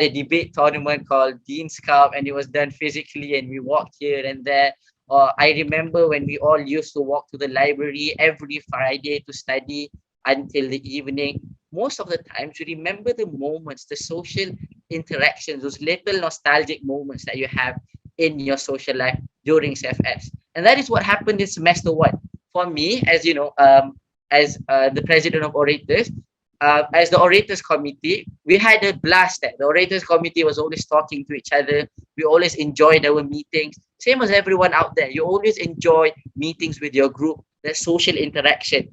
a debate tournament called Dean's Cup, and it was done physically and we walked here and there. I remember when we all used to walk to the library every Friday to study until the evening. Most of the times, you remember the moments, the social interactions, those little nostalgic moments that you have in your social life during CFS. And that is what happened in semester 1. For me, as the president of Orators, as the Orators Committee, we had a blast there. The Orators Committee was always talking to each other. We always enjoyed our meetings. Same as everyone out there. You always enjoy meetings with your group. There's social interaction.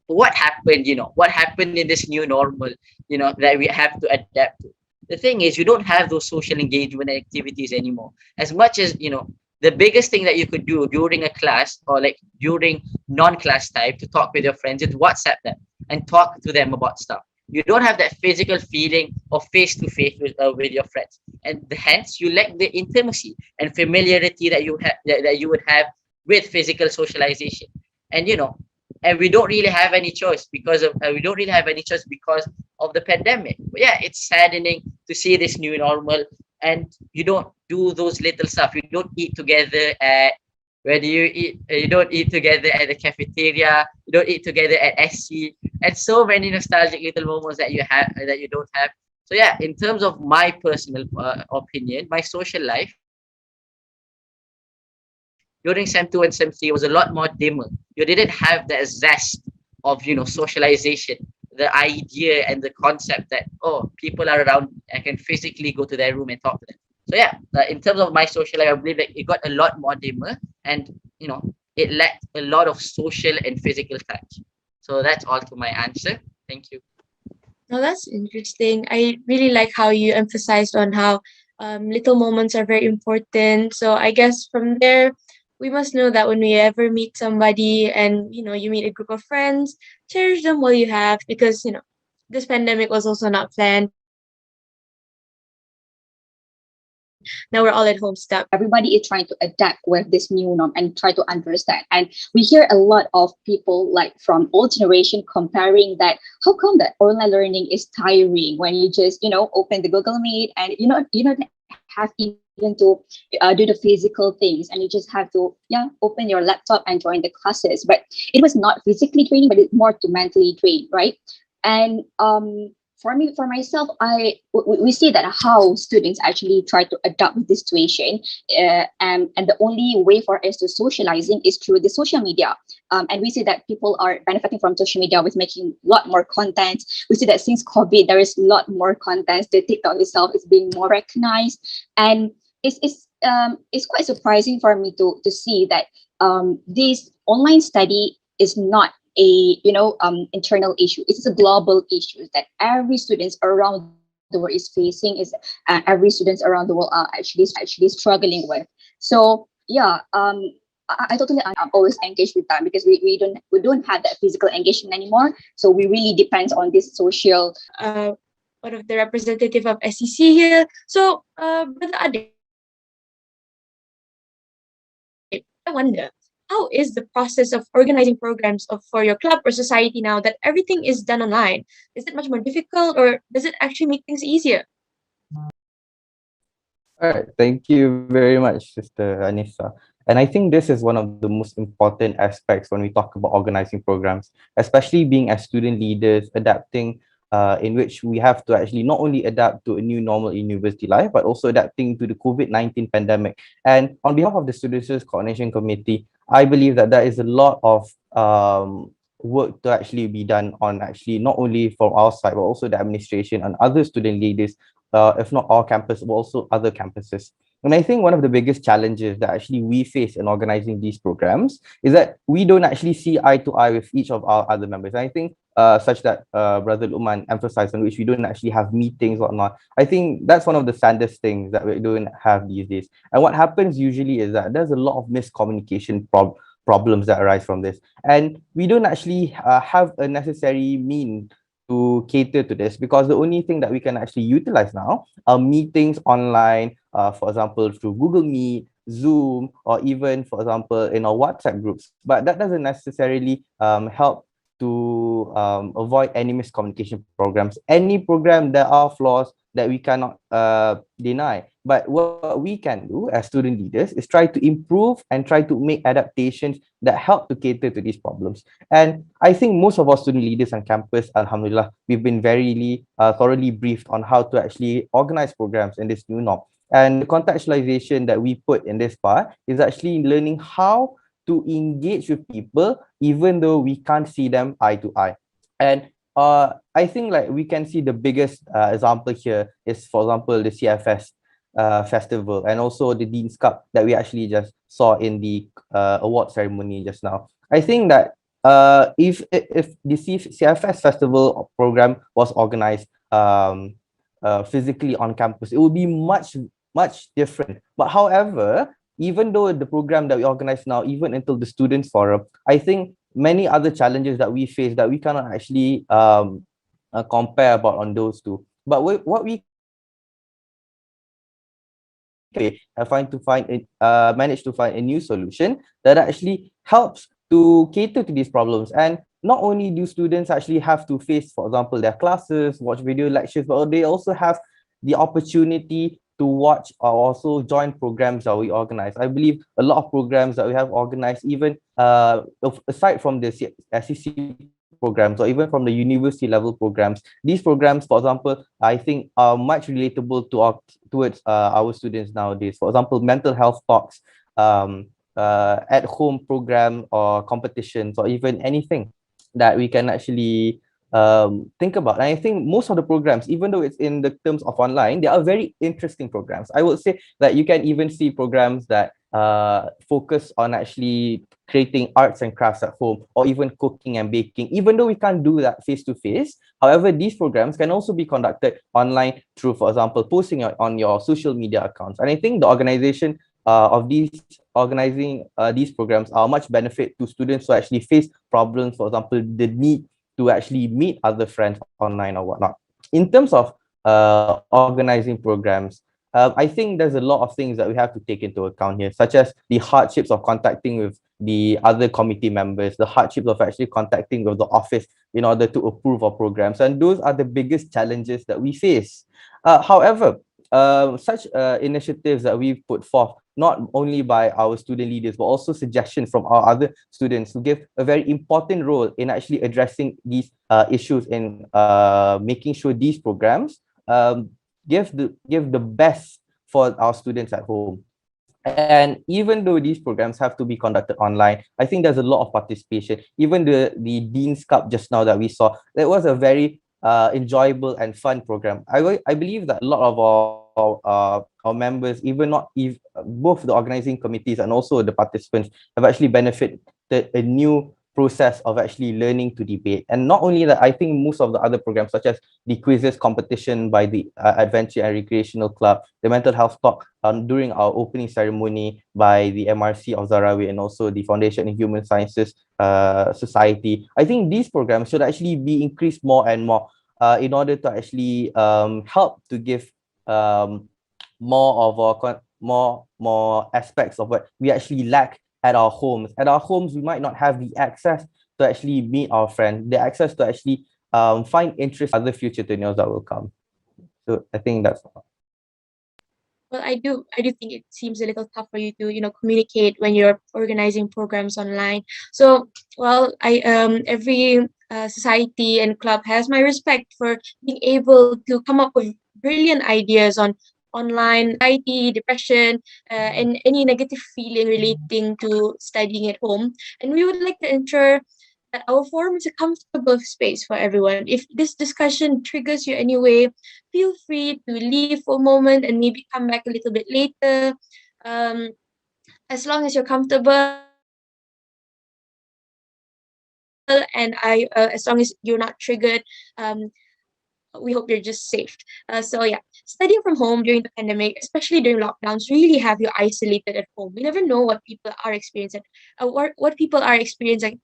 What happened, what happened in this new normal, that we have to adapt to? The thing is, you don't have those social engagement activities anymore. As much as, the biggest thing that you could do during a class or like during non-class time to talk with your friends is WhatsApp them and talk to them about stuff. You don't have that physical feeling of face-to-face with your friends, and hence you lack the intimacy and familiarity that you would have with physical socialization. And and we don't really have any choice because of the pandemic. But yeah, it's saddening to see this new normal, and you don't do those little stuff. You don't eat together at where do you eat? You don't eat together at the cafeteria. You don't eat together at SC, and so many nostalgic little moments that you don't have. So yeah, in terms of my personal opinion, my social life during Sem 2 and Sem 3 was a lot more dimmer. You didn't have that zest of socialization, the idea and the concept that people are around, I can physically go to their room and talk to them. So yeah, in terms of my social life, I believe that it got a lot more dimmer, and it lacked a lot of social and physical touch. So that's all to my answer. Thank you. Now that's interesting. I really like how you emphasized on how little moments are very important. So I guess from there, we must know that when we ever meet somebody and, you meet a group of friends, cherish them while you have, because, this pandemic was also not planned. Now we're all at home stuck. Everybody is trying to adapt with this new norm and try to understand. And we hear a lot of people like from old generation comparing that, how come that online learning is tiring when you just, open the Google Meet and you don't have even to do the physical things, and you just have to open your laptop and join the classes. But it was not physically training, but it's more to mentally train, right? And for myself, we see that how students actually try to adapt with this situation, and the only way for us to socializing is through the social media. And we see that people are benefiting from social media with making a lot more content. We see that since COVID, there is a lot more content. The TikTok itself is being more recognized, and it's quite surprising for me to see that this online study is not a internal issue. It's a global issue that every students around the world is facing. Is every students around the world are actually struggling with. So I totally I'm always engaged with them because we don't have that physical engagement anymore. So we really depend on this social. One of the representative of SEC here. So, Brother Ade, I wonder, how is the process of organizing programs for your club or society now that everything is done online? Is it much more difficult, or does it actually make things easier? All right, thank you very much, Sister Anissa. And I think this is one of the most important aspects when we talk about organizing programs, especially being as student leaders, adapting in which we have to actually not only adapt to a new normal in university life, but also adapting to the COVID-19 pandemic. And on behalf of the Students' Coordination Committee, I believe that there is a lot of work to actually be done on actually not only from our side, but also the administration and other student leaders, if not our campus, but also other campuses. And I think one of the biggest challenges that actually we face in organizing these programs is that we don't actually see eye to eye with each of our other members. And I think such that Brother Luqman emphasized on which we don't actually have meetings or not. I think that's one of the saddest things that we don't have these days. And what happens usually is that there's a lot of miscommunication problems that arise from this. And we don't actually have a necessary mean to cater to this, because the only thing that we can actually utilize now are meetings online, for example, through Google Meet, Zoom, or even, for example, in our WhatsApp groups. But that doesn't necessarily help to avoid any miscommunication programs. Any program, there are flaws that we cannot deny. But what we can do as student leaders is try to improve and try to make adaptations that help to cater to these problems. And I think most of our student leaders on campus, alhamdulillah, we've been very thoroughly briefed on how to actually organize programs in this new norm. And the contextualization that we put in this part is actually learning how to engage with people even though we can't see them eye to eye. And I think like we can see the biggest example here is, for example, the CFS Festival, and also the Dean's Cup that we actually just saw in the award ceremony just now. I think that if the CFS Festival program was organized physically on campus, it would be much different. But however, even though the program that we organize now, even until the Students Forum, I think many other challenges that we face that we cannot actually compare about on those two. But what we manage to find a new solution that actually helps to cater to these problems. And not only do students actually have to face, for example, their classes, watch video lectures, but they also have the opportunity to watch or also join programs that we organize. I believe a lot of programs that we have organized, even aside from the SEC programs or even from the university level programs, these programs, for example, I think are much relatable towards our students nowadays. For example, mental health talks, at home program or competitions, or even anything that we can actually think about. And I think most of the programs, even though it's in the terms of online, they are very interesting programs. I would say that you can even see programs that focus on actually creating arts and crafts at home, or even cooking and baking, even though we can't do that face to face. However, these programs can also be conducted online through, for example, posting on your social media accounts. And I think the organization of these organizing these programs are much benefit to students who actually face problems, for example, the need to actually meet other friends online or whatnot. In terms of organizing programs, I think there's a lot of things that we have to take into account here, such as the hardships of contacting with the other committee members, the hardships of actually contacting with the office in order to approve our programs. And those are the biggest challenges that we face. However, such initiatives that we've put forth, not only by our student leaders, but also suggestions from our other students who give a very important role in actually addressing these issues in making sure these programs give the best for our students at home. And even though these programs have to be conducted online, I think there's a lot of participation. Even the Dean's Cup just now that we saw, that was a very enjoyable and fun program. I believe that a lot of our members, even not if both the organizing committees and also the participants, have actually benefited a new process of actually learning to debate. And not only that, I think most of the other programs, such as the quizzes competition by the Adventure and Recreational Club, the mental health talk during our opening ceremony by the MRC of Zarawi, and also the Foundation in Human Sciences Society. I think these programs should actually be increased more and more in order to actually help to give more of our more aspects of what we actually lack at our homes. At our homes, we might not have the access to actually meet our friends, the access to actually find interest in other future tenures that will come. So I think that's all. Well, I do think it seems a little tough for you to, communicate when you're organizing programs online. So, well, every society and club has my respect for being able to come up with brilliant ideas on online anxiety, depression, and any negative feeling relating to studying at home. And we would like to ensure that our forum is a comfortable space for everyone. If this discussion triggers you anyway, feel free to leave for a moment and maybe come back a little bit later. Um, as long as you're comfortable and as long as you're not triggered, we hope you're just safe. So yeah, studying from home during the pandemic, especially during lockdowns, really have you isolated at home. We never know what people are experiencing, what people are experiencing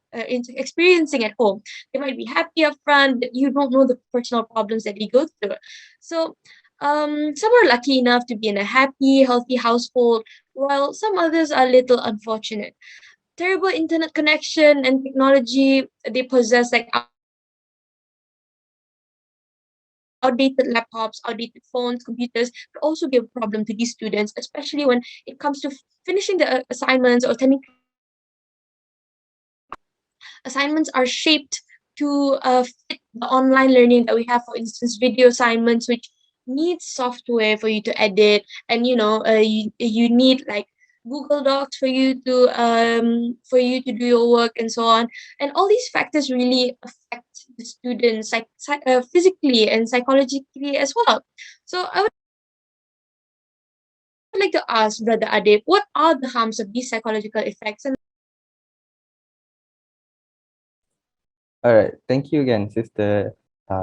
at home. They might be happy up front, but you don't know the personal problems that they go through. So some are lucky enough to be in a happy, healthy household, while some others are a little unfortunate. Terrible internet connection and technology they possess, like outdated laptops, outdated phones, computers, could also be a problem to these students, especially when it comes to finishing the assignments or attending. Assignments are shaped to fit the online learning that we have. For instance, video assignments, which need software for you to edit, and you need like Google Docs for you to do your work and so on. And all these factors really affect the students physically and psychologically as well. So I would like to ask Brother Adib, what are the harms of these psychological effects? And All right, thank you again, Sister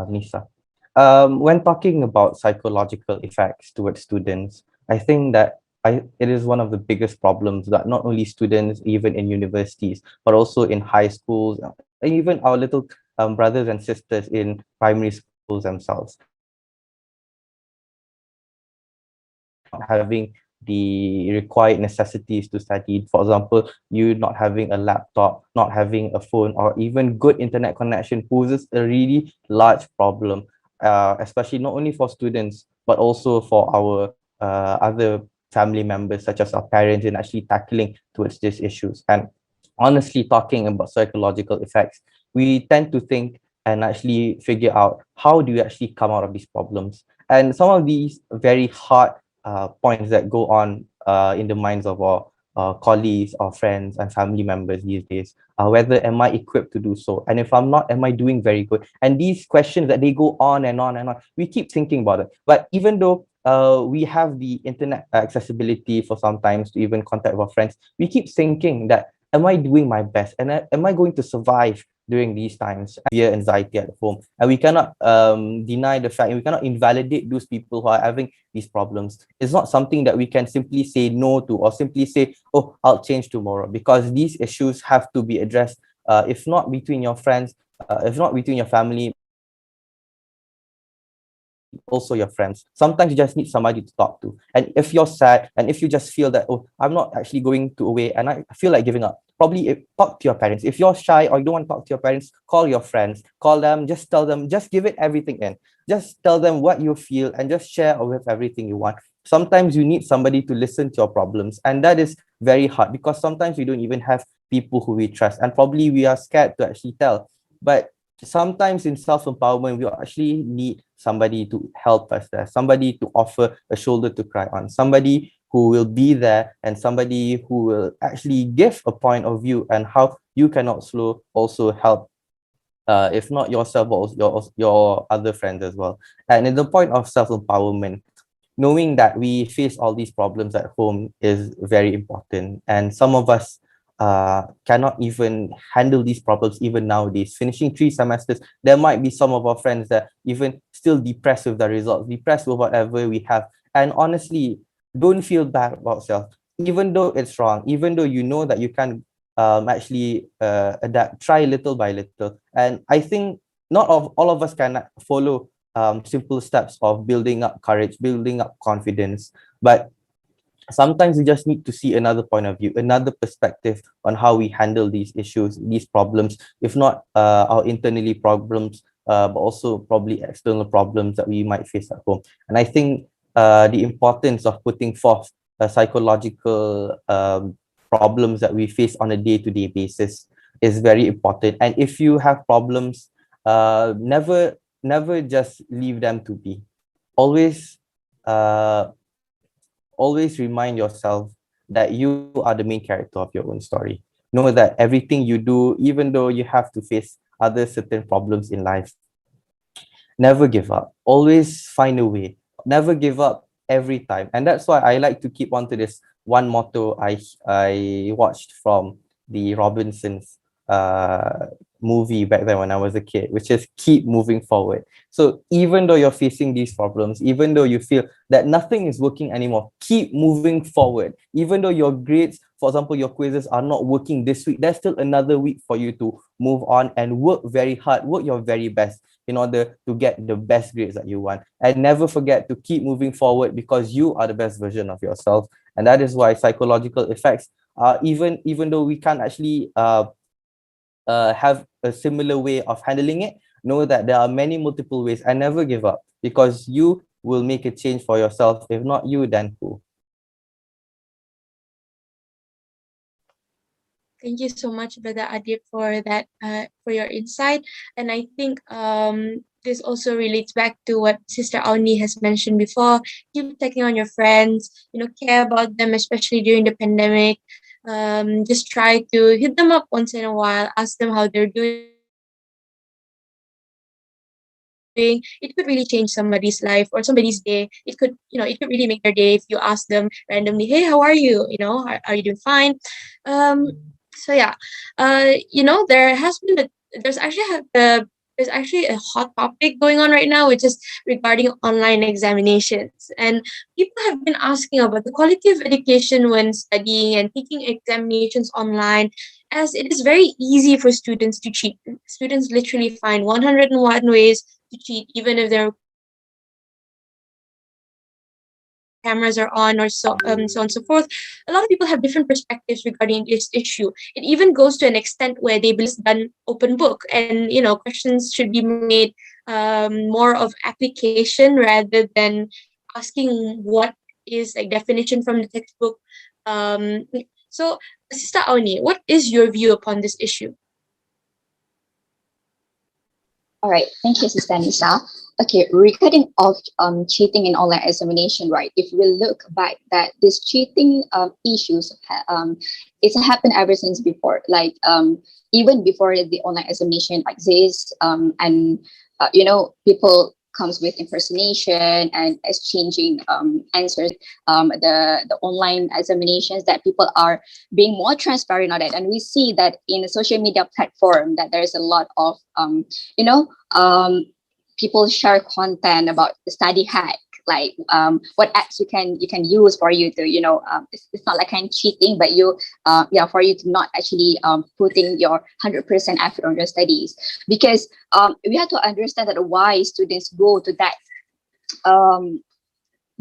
Nisa. When talking about psychological effects towards students, I think that it is one of the biggest problems that not only students, even in universities, but also in high schools, and even our little brothers and sisters in primary schools themselves. Not having the required necessities to study. For example, you not having a laptop, not having a phone, or even good internet connection poses a really large problem, especially not only for students, but also for our other family members, such as our parents, in actually tackling towards these issues. And honestly, talking about psychological effects, we tend to think and actually figure out how do you actually come out of these problems. And some of these very hard points that go on in the minds of our colleagues or friends and family members these days. Whether am I equipped to do so? And if I'm not, am I doing very good? And these questions that they go on and on and on, we keep thinking about it. But even though we have the internet accessibility for sometimes to even contact our friends, we keep thinking that am I doing my best? And am I going to survive during these times? Fear, anxiety at home. And we cannot deny the fact, and we cannot invalidate those people who are having these problems. It's not something that we can simply say no to, or simply say, oh, I'll change tomorrow, because these issues have to be addressed, if not between your friends, if not between your family, also your friends. Sometimes you just need somebody to talk to. And if you're sad, and if you just feel that, oh, I'm not actually going to away and I feel like giving up, probably talk to your parents. If you're shy or you don't want to talk to your parents, call your friends, call them, just tell them, just give it everything in. Just tell them what you feel and just share with everything you want. Sometimes you need somebody to listen to your problems, and that is very hard, because sometimes we don't even have people who we trust, and probably we are scared to actually tell. But sometimes in self-empowerment, we actually need somebody to help us there, somebody to offer a shoulder to cry on, somebody who will be there, and somebody who will actually give a point of view and how you can also help, if not yourself, but your other friends as well. And in the point of self-empowerment, knowing that we face all these problems at home is very important. And some of us cannot even handle these problems even nowadays. Finishing 3 semesters, there might be some of our friends that even still depressed with the results, depressed with whatever we have. And honestly, don't feel bad about yourself. Even though it's wrong, even though you know that you can actually adapt, try little by little. And I think not all of us can follow simple steps of building up courage, building up confidence, but sometimes we just need to see another point of view, another perspective on how we handle these issues, these problems, if not our internally problems, but also probably external problems that we might face at home. And I think the importance of putting forth psychological problems that we face on a day-to-day basis is very important. And if you have problems, never just leave them to be. Always always remind yourself that you are the main character of your own story. Know that everything you do, even though you have to face other certain problems in life, never give up. Always find a way. Never give up every time. And that's why I like to keep on to this one motto I watched from the Robinsons movie back then when I was a kid, which is keep moving forward. So even though you're facing these problems, even though you feel that nothing is working anymore, keep moving forward. Even though your grades, for example, your quizzes are not working this week, there's still another week for you to move on and work very hard, work your very best in order to get the best grades that you want. And never forget to keep moving forward, because you are the best version of yourself. And that is why psychological effects, even though we can't actually have a similar way of handling it, know that there are many multiple ways, and never give up, because you will make a change for yourself. If not you, then who? Thank you so much, Brother Adib, for that, for your insight. And I think this also relates back to what Sister Auni has mentioned before. Keep checking on your friends, care about them, especially during the pandemic. Just try to hit them up once in a while, ask them how they're doing. It could really change somebody's life or somebody's day. It could really make their day if you ask them randomly, hey, how are you? Are you doing fine? So yeah, there has been there's actually a hot topic going on right now, which is regarding online examinations. And people have been asking about the quality of education when studying and taking examinations online, as it is very easy for students to cheat. Students literally find 101 ways to cheat, even if their cameras are on, or so on and so forth. A lot of people have different perspectives regarding this issue. It even goes to an extent where they believe it's done open book, and questions should be made more of application rather than asking what is like definition from the textbook. So, Sister Auni, what is your view upon this issue? All right, thank you, Sister Nisa. Okay, regarding of cheating in online examination, right? If we look back, that this cheating issues it's happened ever since before, like even before the online examination like this, and people comes with impersonation and exchanging answers, the online examinations, that people are being more transparent on it. And we see that in a social media platform that there's a lot of, people share content about the study hack, like what apps you can use for you to, it's not like kind of cheating, but for you to not actually putting your 100% effort on your studies. Because we have to understand that why students go to that,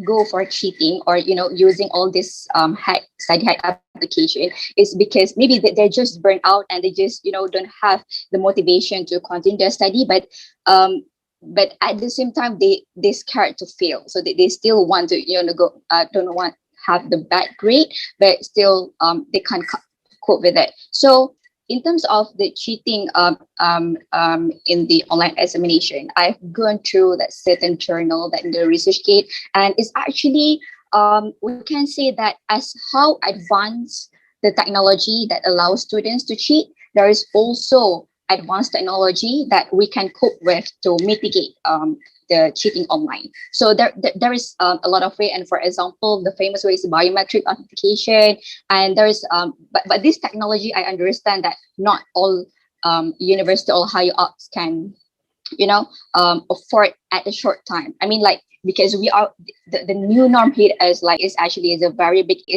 go for cheating or using all this study hack application, is because maybe they're just burnt out and they just don't have the motivation to continue their study, but at the same time they scared to fail, so they still want to go, don't want have the bad grade, but still they can't cope with it. So in terms of the cheating in the online examination, I've gone through that certain journal, that in the ResearchGate, and it's actually we can say that as how advanced the technology that allows students to cheat, there is also advanced technology that we can cope with to mitigate the cheating online. So there is a lot of way, and for example, the famous way is biometric authentication, and there is but this technology, I understand that not all university or higher ups can afford at a short time. I mean, like, because we are the new norm here is actually a very big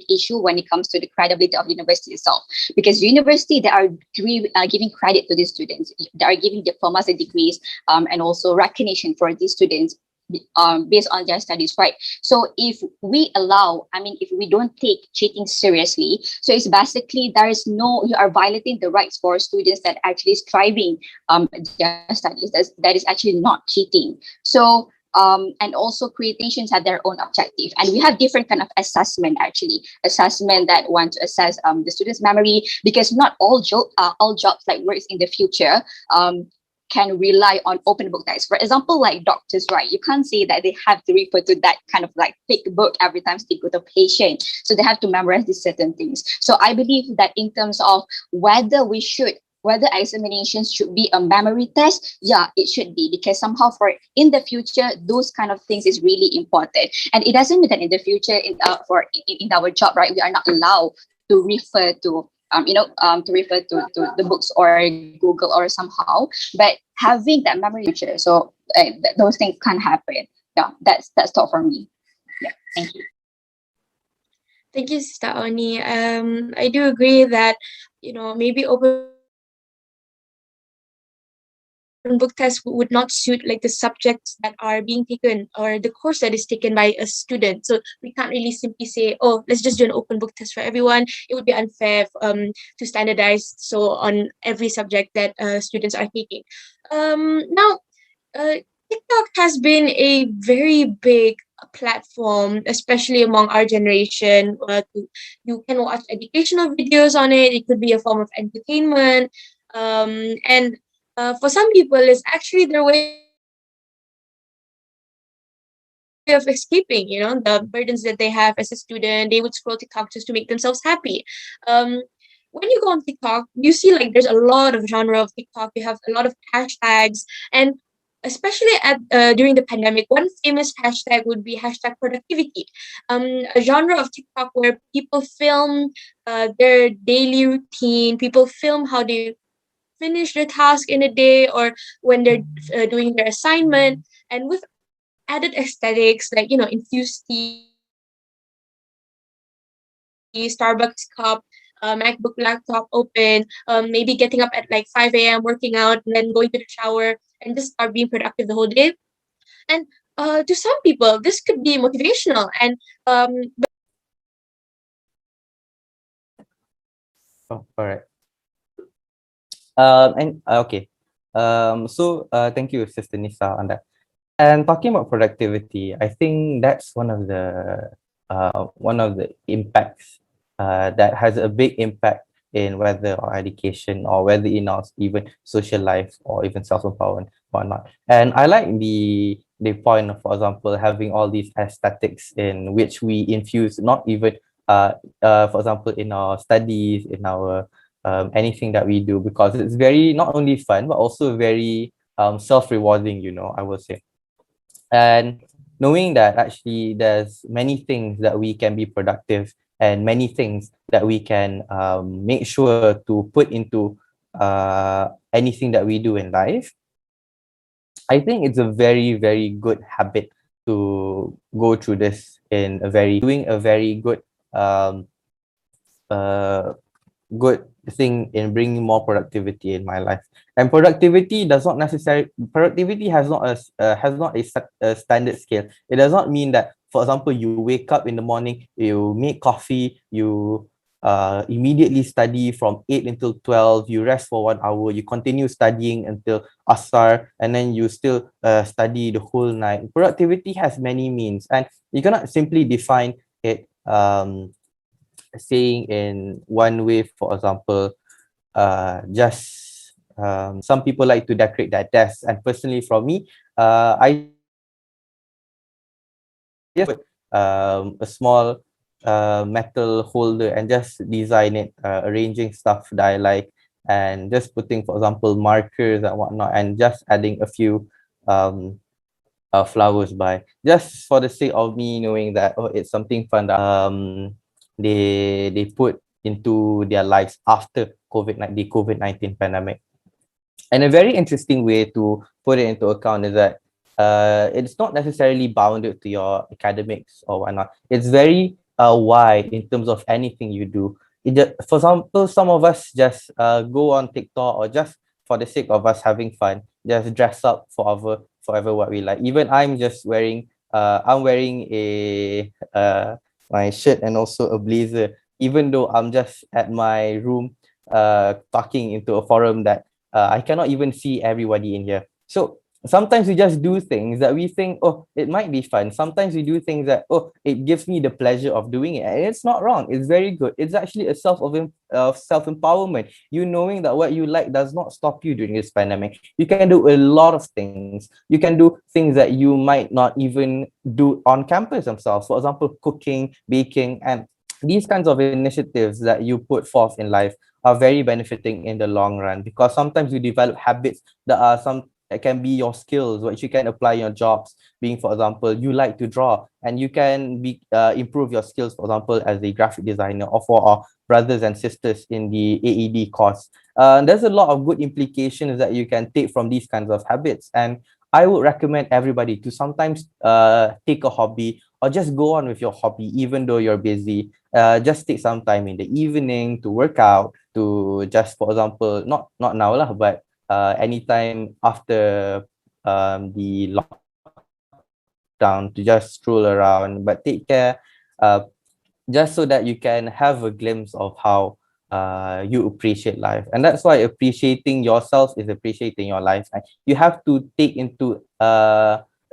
issue when it comes to the credibility of the university itself, because university, they are giving credit to these students, they are giving diplomas and degrees and also recognition for these students based on their studies, right? So if we don't take cheating seriously, so it's basically you are violating the rights for students that actually striving their studies. That is actually not cheating. So and also creations have their own objective, and we have different kind of assessment that want to assess the students' memory, because not all jobs like works in the future can rely on open book tests. For example, like doctors, right? You can't say that they have to refer to that kind of like thick book every time they go to patient. So they have to memorize these certain things. So I believe that in terms of whether examinations should be a memory test, yeah, it should be, because somehow for in the future, those kind of things is really important. And it doesn't mean that in the future, in our job, right, we are not allowed to refer to the books or Google or somehow, but having that memory feature, so those things can happen. Yeah, that's all for me. Yeah, thank you. Thank you, Sister Oni. I do agree that maybe open book test would not suit like the subjects that are being taken or the course that is taken by a student. So we can't really simply say, oh, let's just do an open book test for everyone. It would be unfair to standardize so on every subject that students are taking. Now, TikTok has been a very big platform, especially among our generation. You can watch educational videos on it. It could be a form of entertainment. And for some people, it's actually their way of escaping, the burdens that they have as a student. They would scroll TikTok just to make themselves happy. When you go on TikTok, you see like there's a lot of genre of TikTok. You have a lot of hashtags, and especially during the pandemic, one famous hashtag would be hashtag productivity, a genre of TikTok where people film their daily routine. People film how they finish their task in a day or when they're doing their assignment, and with added aesthetics like infused tea, Starbucks cup, MacBook laptop open, maybe getting up at like 5 a.m, working out, and then going to the shower and just start being productive the whole day. And to some people, this could be motivational, and all right. Okay. Thank you, Sister Nisa, on that. And talking about productivity, I think that's one of the impacts that has a big impact in whether our education or whether in our even social life or even self-empowerment, whatnot. And I like the point of, for example, having all these aesthetics in which we infuse not even for example in our studies, in our anything that we do, because it's very not only fun but also very self-rewarding, I will say. And knowing that actually there's many things that we can be productive and many things that we can make sure to put into anything that we do in life, I think it's a very, very good habit to go through this doing a very good uh, good thing in bringing more productivity in my life. And productivity has not a standard scale. It does not mean that, for example, you wake up in the morning, you make coffee, you immediately study from 8 until 12, you rest for 1 hour, you continue studying until asar, and then you still study the whole night. Productivity has many means, and you cannot simply define it saying in one way. For example, just some people like to decorate their desks, and personally for me, I just put a small metal holder and just design it, arranging stuff that I like, and just putting, for example, markers and whatnot, and just adding a few flowers by, just for the sake of me knowing that, oh, it's something fun that they put into their lives after the COVID-19 pandemic. And a very interesting way to put it into account is that it's not necessarily bounded to your academics or whatnot. It's very wide in terms of anything you do. For example, some of us just go on TikTok, or just for the sake of us having fun, just dress up forever what we like. Even I'm just wearing I'm wearing a my shirt and also a blazer, even though I'm just at my room talking into a forum that I cannot even see everybody in here. So sometimes we just do things that we think, oh, it might be fun. Sometimes we do things that, oh, it gives me the pleasure of doing it. And it's not wrong. It's very good. It's actually a self-empowerment. You knowing that what you like does not stop you during this pandemic. You can do a lot of things. You can do things that you might not even do on campus themselves. For example, cooking, baking, and these kinds of initiatives that you put forth in life are very benefiting in the long run, because sometimes you develop habits that can be your skills, which you can apply in your jobs. Being, for example, you like to draw, and you can improve your skills, for example, as a graphic designer, or for our brothers and sisters in the AED course. There's a lot of good implications that you can take from these kinds of habits, and I would recommend everybody to sometimes take a hobby, or just go on with your hobby even though you're busy. Just take some time in the evening to work out, to just, for example, not now lah, but anytime after the lockdown, to just stroll around, but take care, just so that you can have a glimpse of how you appreciate life. And that's why appreciating yourself is appreciating your life. And you have to take into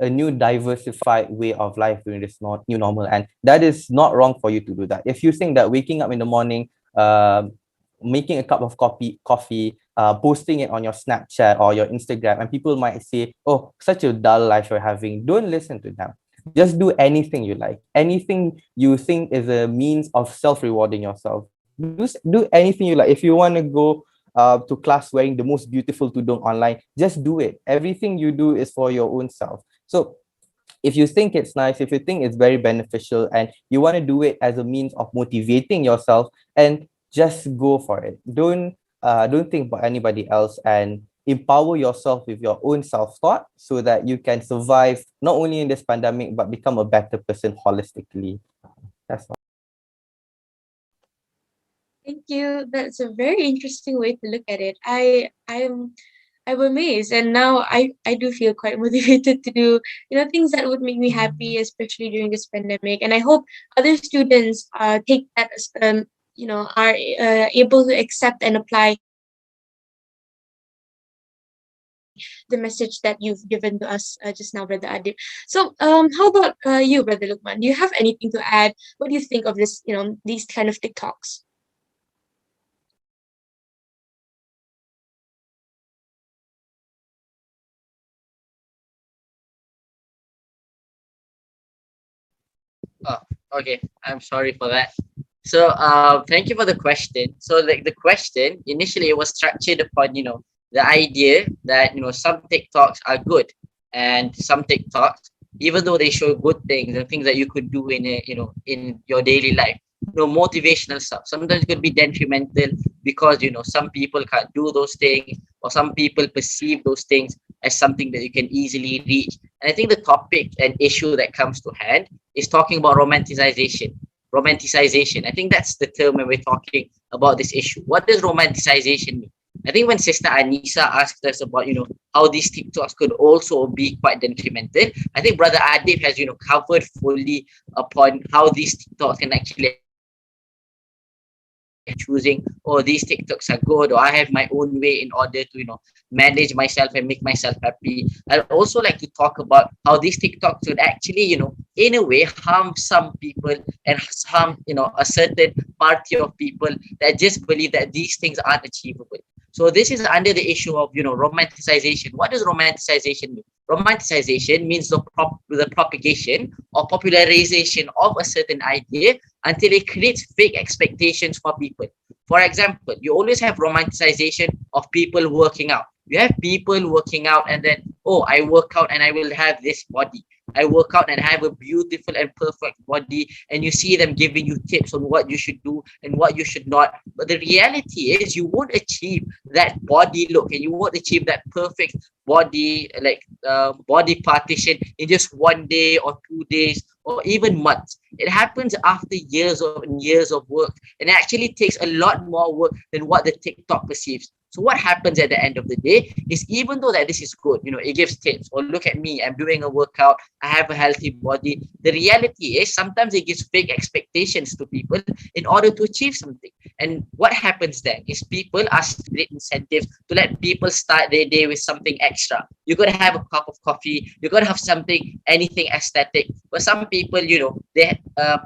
a new diversified way of life during this new normal, and that is not wrong for you to do that. If you think that waking up in the morning, making a cup of coffee, posting it on your Snapchat or your Instagram, and people might say, oh, such a dull life you're having, don't listen to them. Just do anything you like, anything you think is a means of self-rewarding yourself. Do anything you like. If you want to go to class wearing the most beautiful tudung online, just do it. Everything you do is for your own self. So if you think it's nice, if you think it's very beneficial, and you want to do it as a means of motivating yourself, and just go for it. Don't think about anybody else, and empower yourself with your own self-thought, so that you can survive not only in this pandemic but become a better person holistically. That's all. Thank you. That's a very interesting way to look at it. I'm amazed, and now I do feel quite motivated to do things that would make me happy, especially during this pandemic. And I hope other students take that as are able to accept and apply the message that you've given to us just now, Brother Adib. So how about you, Brother Lukman? Do you have anything to add? What do you think of this, these kind of TikToks? Oh, okay. I'm sorry for that. So, thank you for the question. So, like the question initially, it was structured upon the idea that some TikToks are good, and some TikToks, even though they show good things and things that you could do in in your daily life, motivational stuff, sometimes it could be detrimental because some people can't do those things, or some people perceive those things as something that you can easily reach. And I think the topic and issue that comes to hand is talking about romanticization. Romanticization. I think that's the term when we're talking about this issue. What does romanticization mean? I think when Sister Anissa asked us about, how these TikToks could also be quite detrimental, I think Brother Adib has, covered fully upon how these TikToks can actually choosing, oh, these TikToks are good, or I have my own way in order to manage myself and make myself happy. I'd also like to talk about how these TikToks would actually in a way harm some people and harm a certain party of people that just believe that these things aren't achievable. So this is under the issue of romanticization. What does romanticization mean? Romanticization means the propagation or popularization of a certain idea until it creates fake expectations for people. For example, you always have romanticization of people working out. You have people working out and then, oh, I work out and I will have this body. I work out and have a beautiful and perfect body, and you see them giving you tips on what you should do and what you should not. But the reality is you won't achieve that body look, and you won't achieve that perfect body, like body partition, in just 1 day or 2 days or even months. It happens after years and years of work, and it actually takes a lot more work than what the TikTok perceives. So what happens at the end of the day is, even though that this is good, it gives tips, or look at me, I'm doing a workout, I have a healthy body. The reality is sometimes it gives fake expectations to people in order to achieve something. And what happens then is people are great incentives to let people start their day with something extra. You're going to have a cup of coffee, you're going to have something, anything aesthetic. But some people, it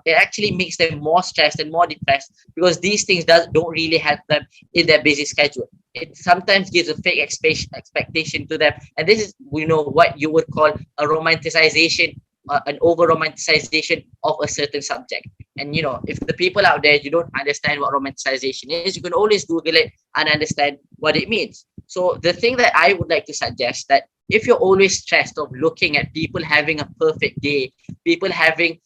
actually makes them more stressed and more depressed because these things don't really help them in their busy schedule. It sometimes gives a fake expectation to them, and this is what you would call a romanticization, an over romanticization of a certain subject. And if the people out there, you don't understand what romanticization is, you can always Google it and understand what it means. So the thing that I would like to suggest, that if you're always stressed of looking at people having a perfect day, people having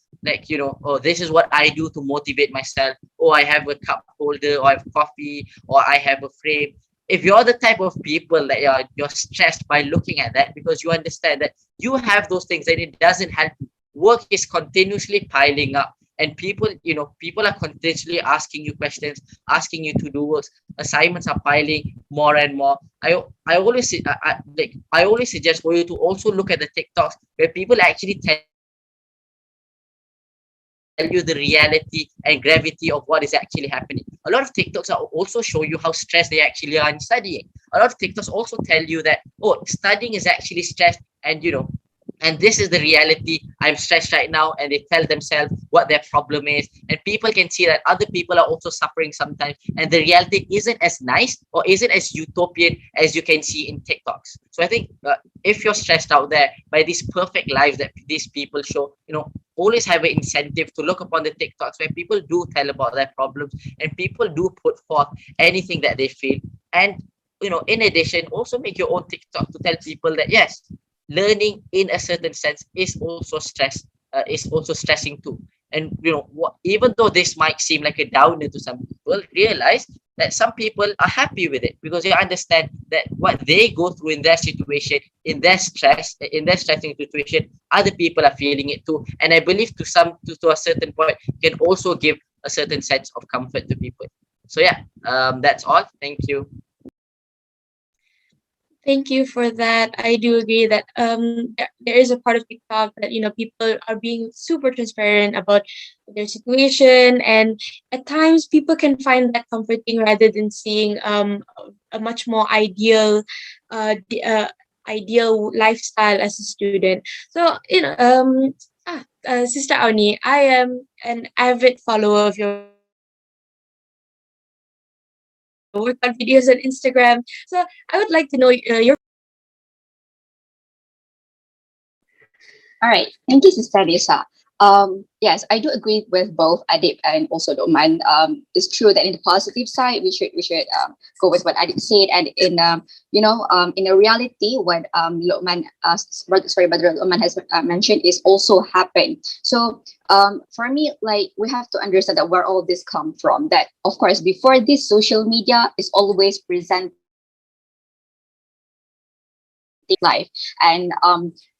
oh, this is what I do to motivate myself, oh, I have a cup holder, or I have coffee, or I have a frame. If you're the type of people that you're stressed by looking at that, because you understand that you have those things and it doesn't help you, work is continuously piling up, and people are continuously asking you questions, asking you to do works, assignments are piling more and more. I always suggest for you to also look at the TikToks where people actually tell you the reality and gravity of what is actually happening. A lot of TikToks also show you how stressed they actually are in studying. A lot of TikToks also tell you that, oh, studying is actually stress, and and this is the reality. I'm stressed right now, and they tell themselves what their problem is, and people can see that other people are also suffering sometimes, and the reality isn't as nice or isn't as utopian as you can see in TikToks. So I think if you're stressed out there by these perfect lives that these people show, always have an incentive to look upon the TikToks where people do tell about their problems and people do put forth anything that they feel. And in addition, also make your own TikTok to tell people that yes, learning in a certain sense is also stressing too. And even though this might seem like a downer to some people, realize that some people are happy with it because they understand that what they go through in their situation, in their stressing situation, other people are feeling it too. And I believe to a certain point can also give a certain sense of comfort to people. So yeah, that's all. Thank you. Thank you for that. I do agree that there is a part of TikTok that people are being super transparent about their situation, and at times people can find that comforting rather than seeing a much more ideal ideal lifestyle as a student. So Sister Auni, I am an avid follower of your workout videos on Instagram. So I would like to know your. All right. Thank you, Sister Lisa. Yes, I do agree with both Adib and also Luqman. It's true that in the positive side, we should go with what Adib said, and in in a reality, what Luqman, Brother Luqman has mentioned is also happened. So for me, like, we have to understand that where all this come from. That of course, before this, social media is always present life, and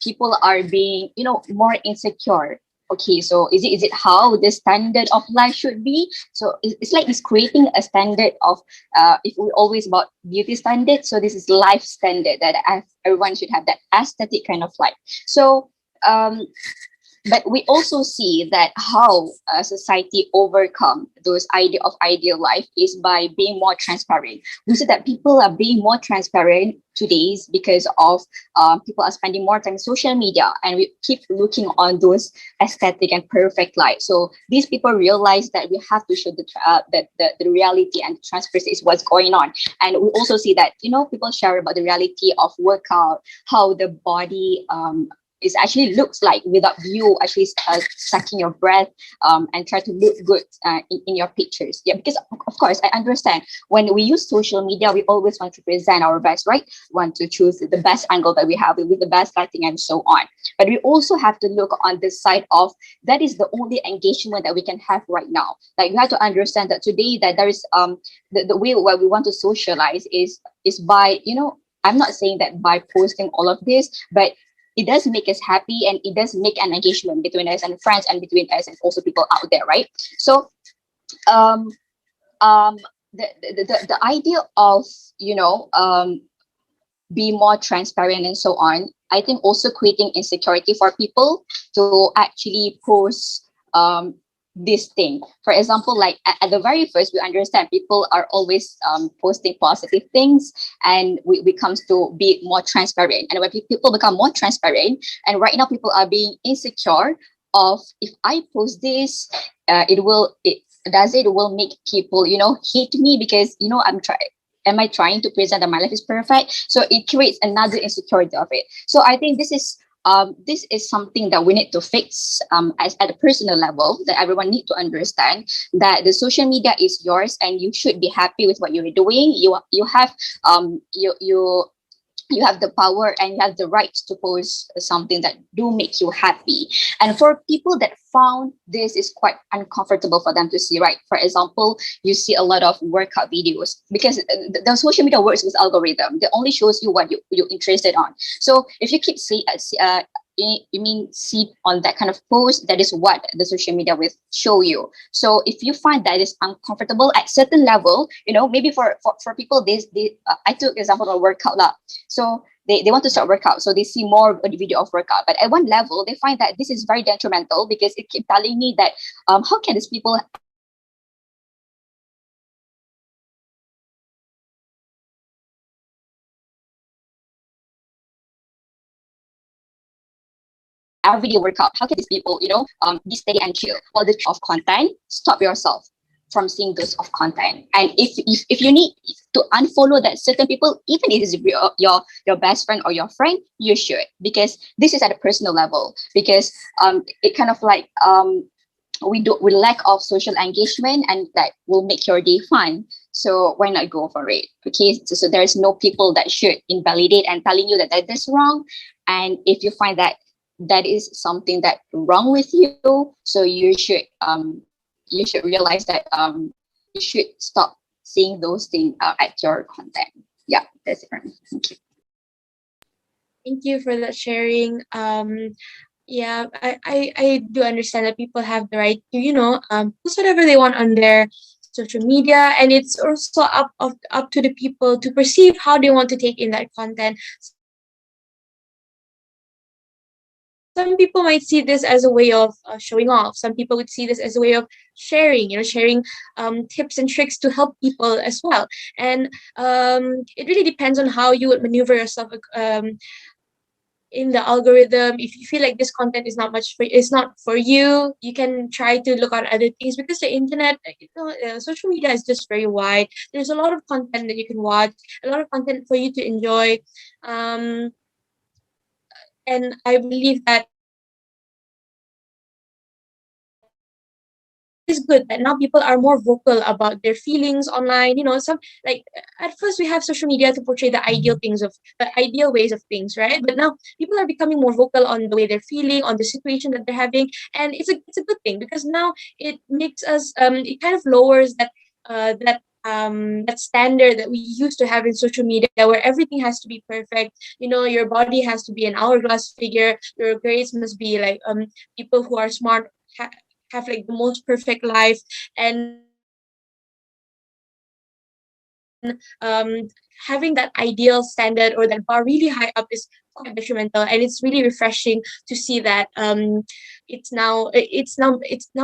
people are being more insecure. Okay, so is it how the standard of life should be? So it's like it's creating a standard of if we always about beauty standard, so this is life standard that everyone should have that aesthetic kind of life. So but we also see that how society overcome those idea of ideal life is by being more transparent. We see that people are being more transparent today because of people are spending more time in social media, and we keep looking on those aesthetic and perfect life. So these people realize that we have to show the reality, and transparency is what's going on. And we also see that people share about the reality of workout, how the body it actually looks like without you actually sucking your breath and try to look good in your pictures. Yeah, because of course I understand when we use social media, we always want to present our best, right? Want to choose the best angle that we have with the best lighting and so on. But we also have to look on this side of that is the only engagement that we can have right now. Like, you have to understand that today that there is the way where we want to socialize is by I'm not saying that by posting all of this, but it does make us happy, and it does make an engagement between us and friends, and between us and also people out there, right? So um um the idea of be more transparent and so on, I think also creating insecurity for people to actually post this thing. For example, like at the very first, we understand people are always posting positive things, and we comes to be more transparent. And when people become more transparent, and right now people are being insecure of, if I post this, it will make people hate me because I'm trying. Am I trying to present that my life is perfect? So it creates another insecurity of it. So I think this is something that we need to fix as at a personal level, that everyone need to understand that the social media is yours, and you should be happy with what you're doing. You have you have the power, and you have the right to post something that do make you happy. And for people that found this is quite uncomfortable for them to see, right? For example, you see a lot of workout videos, because the social media works with algorithm. They only shows you what you're interested on. So if you keep see on that kind of post, that is what the social media will show you. So if you find that is uncomfortable at certain level, maybe for people, I took example of workout lah. So they want to start workout, so they see more of the video of workout, but at one level they find that this is very detrimental, because it keep telling me that how can these people our video workout, how can these people be steady and chill? Well, the of content, stop yourself from seeing those of content. And if you need to unfollow that certain people, even if it's your best friend or your friend, you should, because this is at a personal level. Because it kind of like we lack of social engagement, and that will make your day fun. So why not go for it? Okay, so there's no people that should invalidate and telling you that is wrong. And if you find that that is something that wrong with you, so you should realize that you should stop seeing those things at your content. Yeah, that's it for me. Thank you. Thank you for that sharing. Yeah, I do understand that people have the right to post whatever they want on their social media, and it's also up to the people to perceive how they want to take in that content. Some people might see this as a way of showing off. Some people would see this as a way of sharing, sharing tips and tricks to help people as well. And it really depends on how you would maneuver yourself in the algorithm. If you feel like this content is not for you, you can try to look at other things, because the internet, social media is just very wide. There's a lot of content that you can watch, a lot of content for you to enjoy. And I believe that is good that now people are more vocal about their feelings online. You know, some like at first we have social media to portray the ideal things of the ideal ways of things, right? But now people are becoming more vocal on the way they're feeling, on the situation that they're having, and it's a good thing because now it makes us it kind of lowers that standard that we used to have in social media where everything has to be perfect. You know, your body has to be an hourglass figure, your grades must be like people who are smart have like the most perfect life, and having that ideal standard or that bar really high up is quite detrimental, and it's really refreshing to see that it's now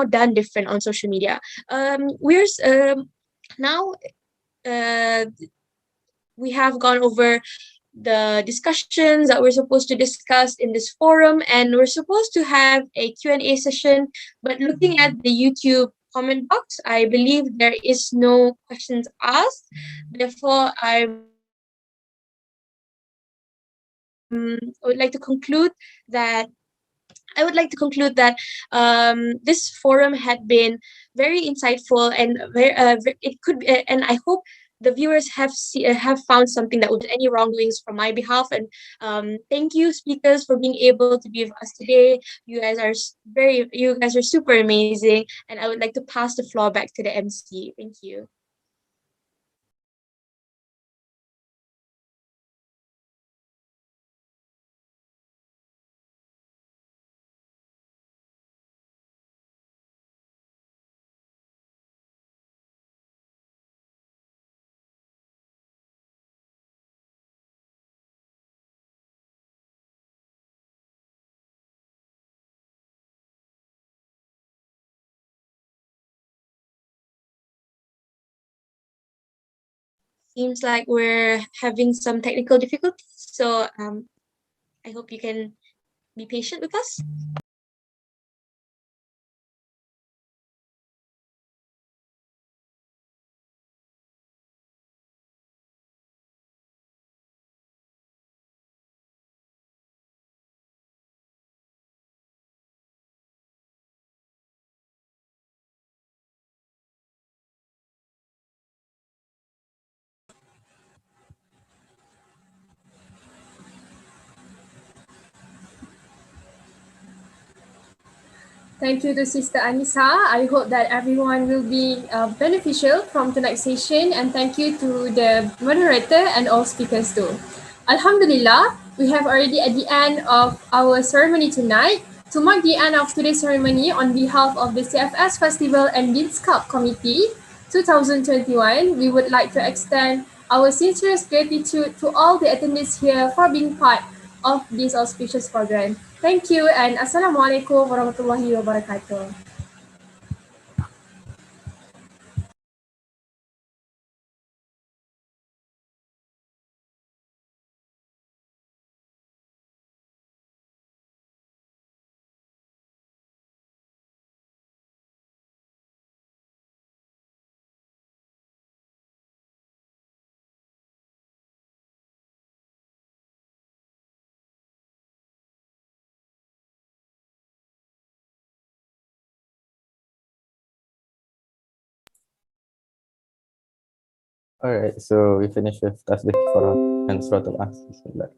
done different on social media. We're now we have gone over the discussions that we're supposed to discuss in this forum, and we're supposed to have a Q&A session, but looking at the YouTube comment box, I believe there is no questions asked. Therefore, would like to conclude that this forum had been very insightful and it could be, and I hope the viewers have found something that was any wrongdoings from my behalf. And thank you, speakers, for being able to be with us today. You guys are super amazing, and I would like to pass the floor back to the MC. Thank you. Seems like we're having some technical difficulties, so I hope you can be patient with us. Thank you to Sister Anissa. I hope that everyone will be beneficial from tonight's session, and thank you to the moderator and all speakers too. Alhamdulillah, we have already at the end of our ceremony tonight. To mark the end of today's ceremony, on behalf of the CFS Festival and Dean's Cup Committee 2021, we would like to extend our sincerest gratitude to all the attendees here for being part of this auspicious program. Thank you, and Assalamualaikum warahmatullahi wabarakatuh. All right, so we finish with Tasbih Kifarat and Suratul As. Bismillah.